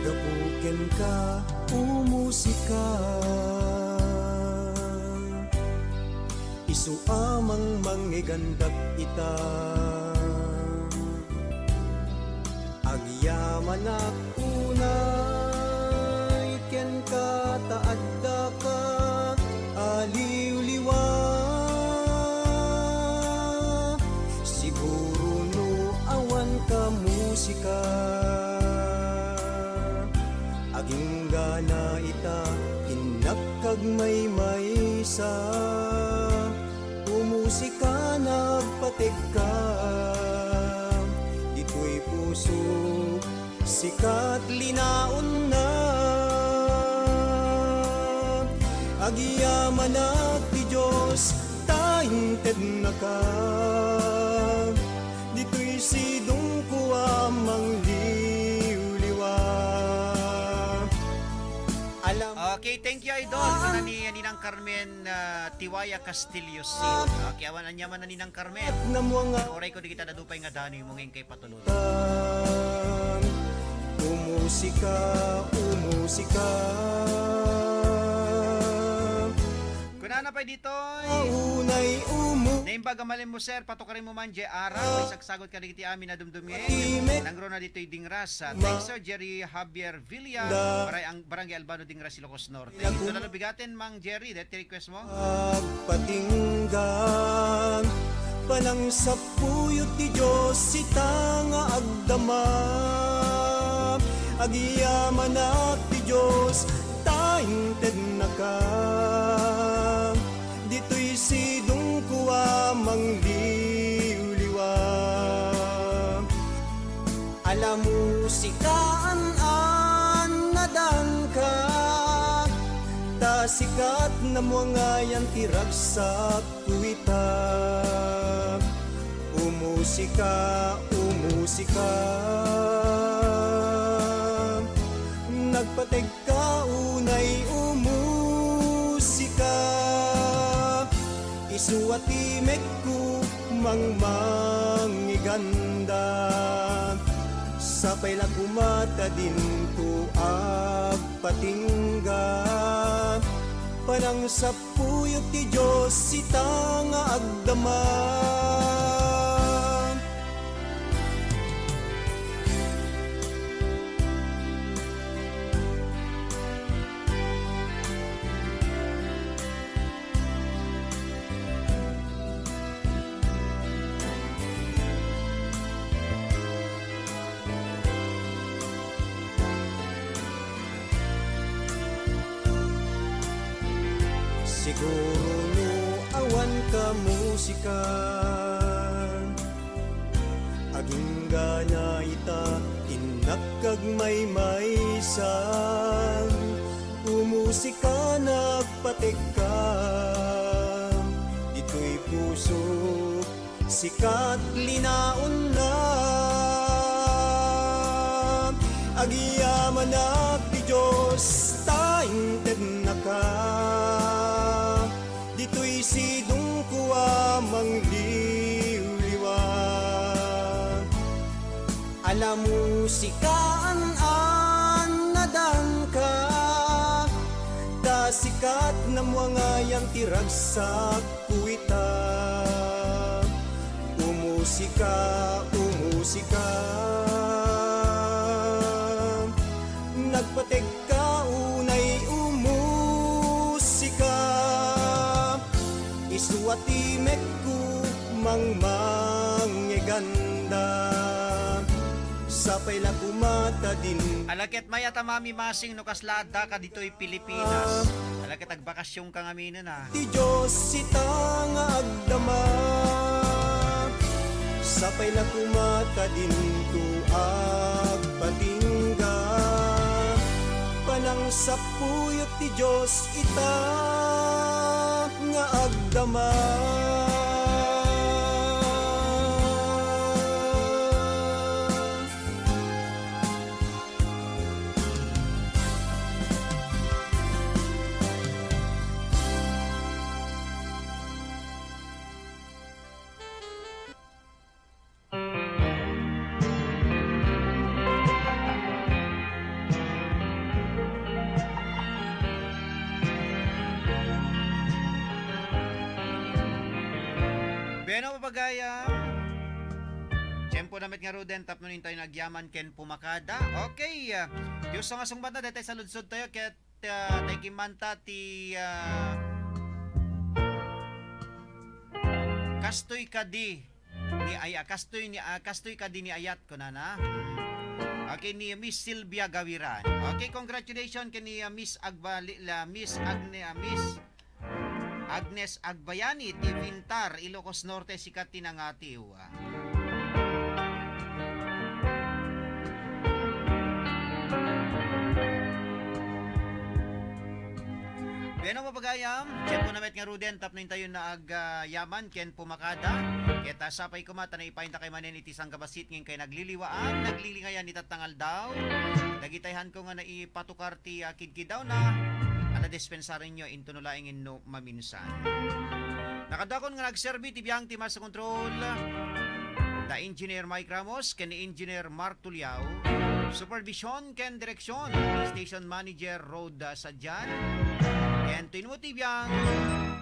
Gapuken ka, musika, isu amang mangigandak ita, agyaman akunay ken ka taadda ka aliw-liwan. Agiyaman at ti Diyos, tainted na ka. Dito'y sidong ko amang liwliwa. Alam. Okay, thank you, Idol. Kuna ni Ninang Carmen Tiwaya Castillo Sin. Okay, awan anya man na Ninang Carmen. Oray ko di kita nadupay nga dani mong kay patulog. Umusika, umusika. Kuna na pa dito. Unay Naimbaga malin mo sir, patukarin mo man Ara, isagsagot ka digiti amin na dumdumi. Nangro na dito'y Dingras. Thanks Sir Jerry Javier Villa, Barangay Albano Dingras, Ilocos Norte. Ito na bigatin Mang Jerry, dati request mo? Patinggan panang sa puyot ti Diyos sita nga agdama. Agiyaman at ti Diyos tainted na ka. Dito'y sidong kuwa mang liwliwa. Alam mo sikaan nadang ka. Ta sikat na mga yan tirag sa kuwita. Umusika, umusika. Nagpateg ka unay umusika. Isuatimek ko mangmangiganda. Sapay lang kumata din ko agpatingga. Panang sa puyot ti Diyos sita nga agdama. Siguro no awan ka musika. Aging gana ita tinakag may umusika nagpatek ka. Dito'y puso sikat linaon na. Agiyaman at ti Diyos tainted na ka. Dito'y sidong kuwa mang liwliwa. Alam mo sikaan nadang ka. Da sikat na mga yang tirag sa kuwita. Umusika, umusika. Nagpateg ka unay umusika. Isuatimek ko mangmangiganda. Sapay lang kumata din. Alakit maya tamami masing no kaslada ka dito'y Pilipinas. Alakit agbakasyon ka ngamin na. Ti Diyos sita nga agdama. Sapay lang kumata din ko agpatingga. Panang sa puyot ti Diyos ita nga agdama. Beno papagaya. Tiyempo namit nga Ruden, tap nun tayo nagyaman ken pumakada. Okay, Diyos nga sungbat na, detay sa ludsod tayo, ket tayo kimanta ti kastoy kadi ni kastoy kadi ni ayat ko na. Okay, ni Miss Sylvia Gawiran. Okay, congratulations kini Miss Agnes Agbayani, Tivintar, Ilocos Norte, sikat tinangatiw. Kaya nang mapagayam, ken po namet nga ruden tap na tayo na yaman ken pumakada. Kita sapay kumata na ipahinta kay manen iti sang gabasit ngin kay nagliliwaan, naglilingayan ni tatangal daw. Dagitayhan ko nga na ipatukar ti kidkid daw na ana dispensarin nyo intunulaingin no maminsan. Nakadakon nga nagserbi ti biyang ti mas control. Da Engineer Mike Ramos ken ni Engineer Mark Tuliao. Supervision ken direksyon Station Manager Road Sadyan. Ken tinuti biyang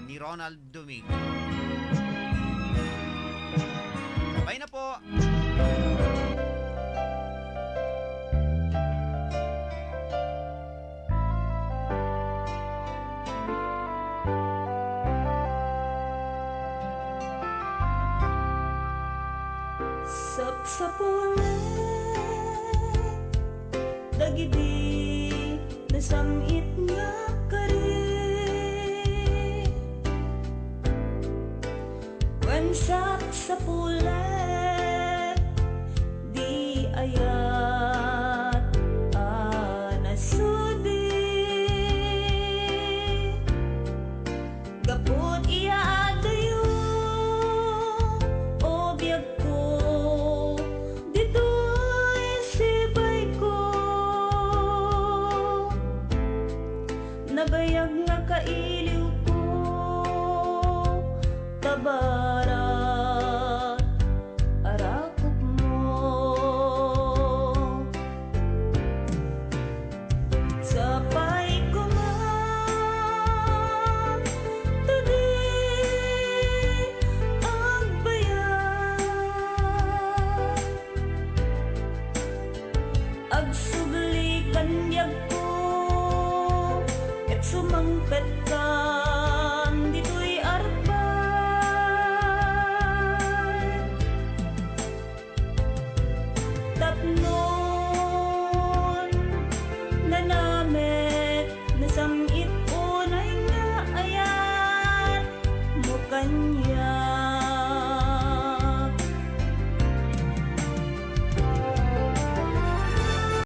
ni Ronald Domingo. Sabay na po. Sapsapule dagidi nasamit nga kari when sapsapule di ayat anasudi gapot iya adayo o biyag ko dito'y sibay ko nagayag nga kailiw ko tabarat arakop mo sapay ko man tadi ang bayan agsubli kanyag ko ket sumangpet kan dito'y arbay tapnon nanamet nasamit unay nga ayat mo kanya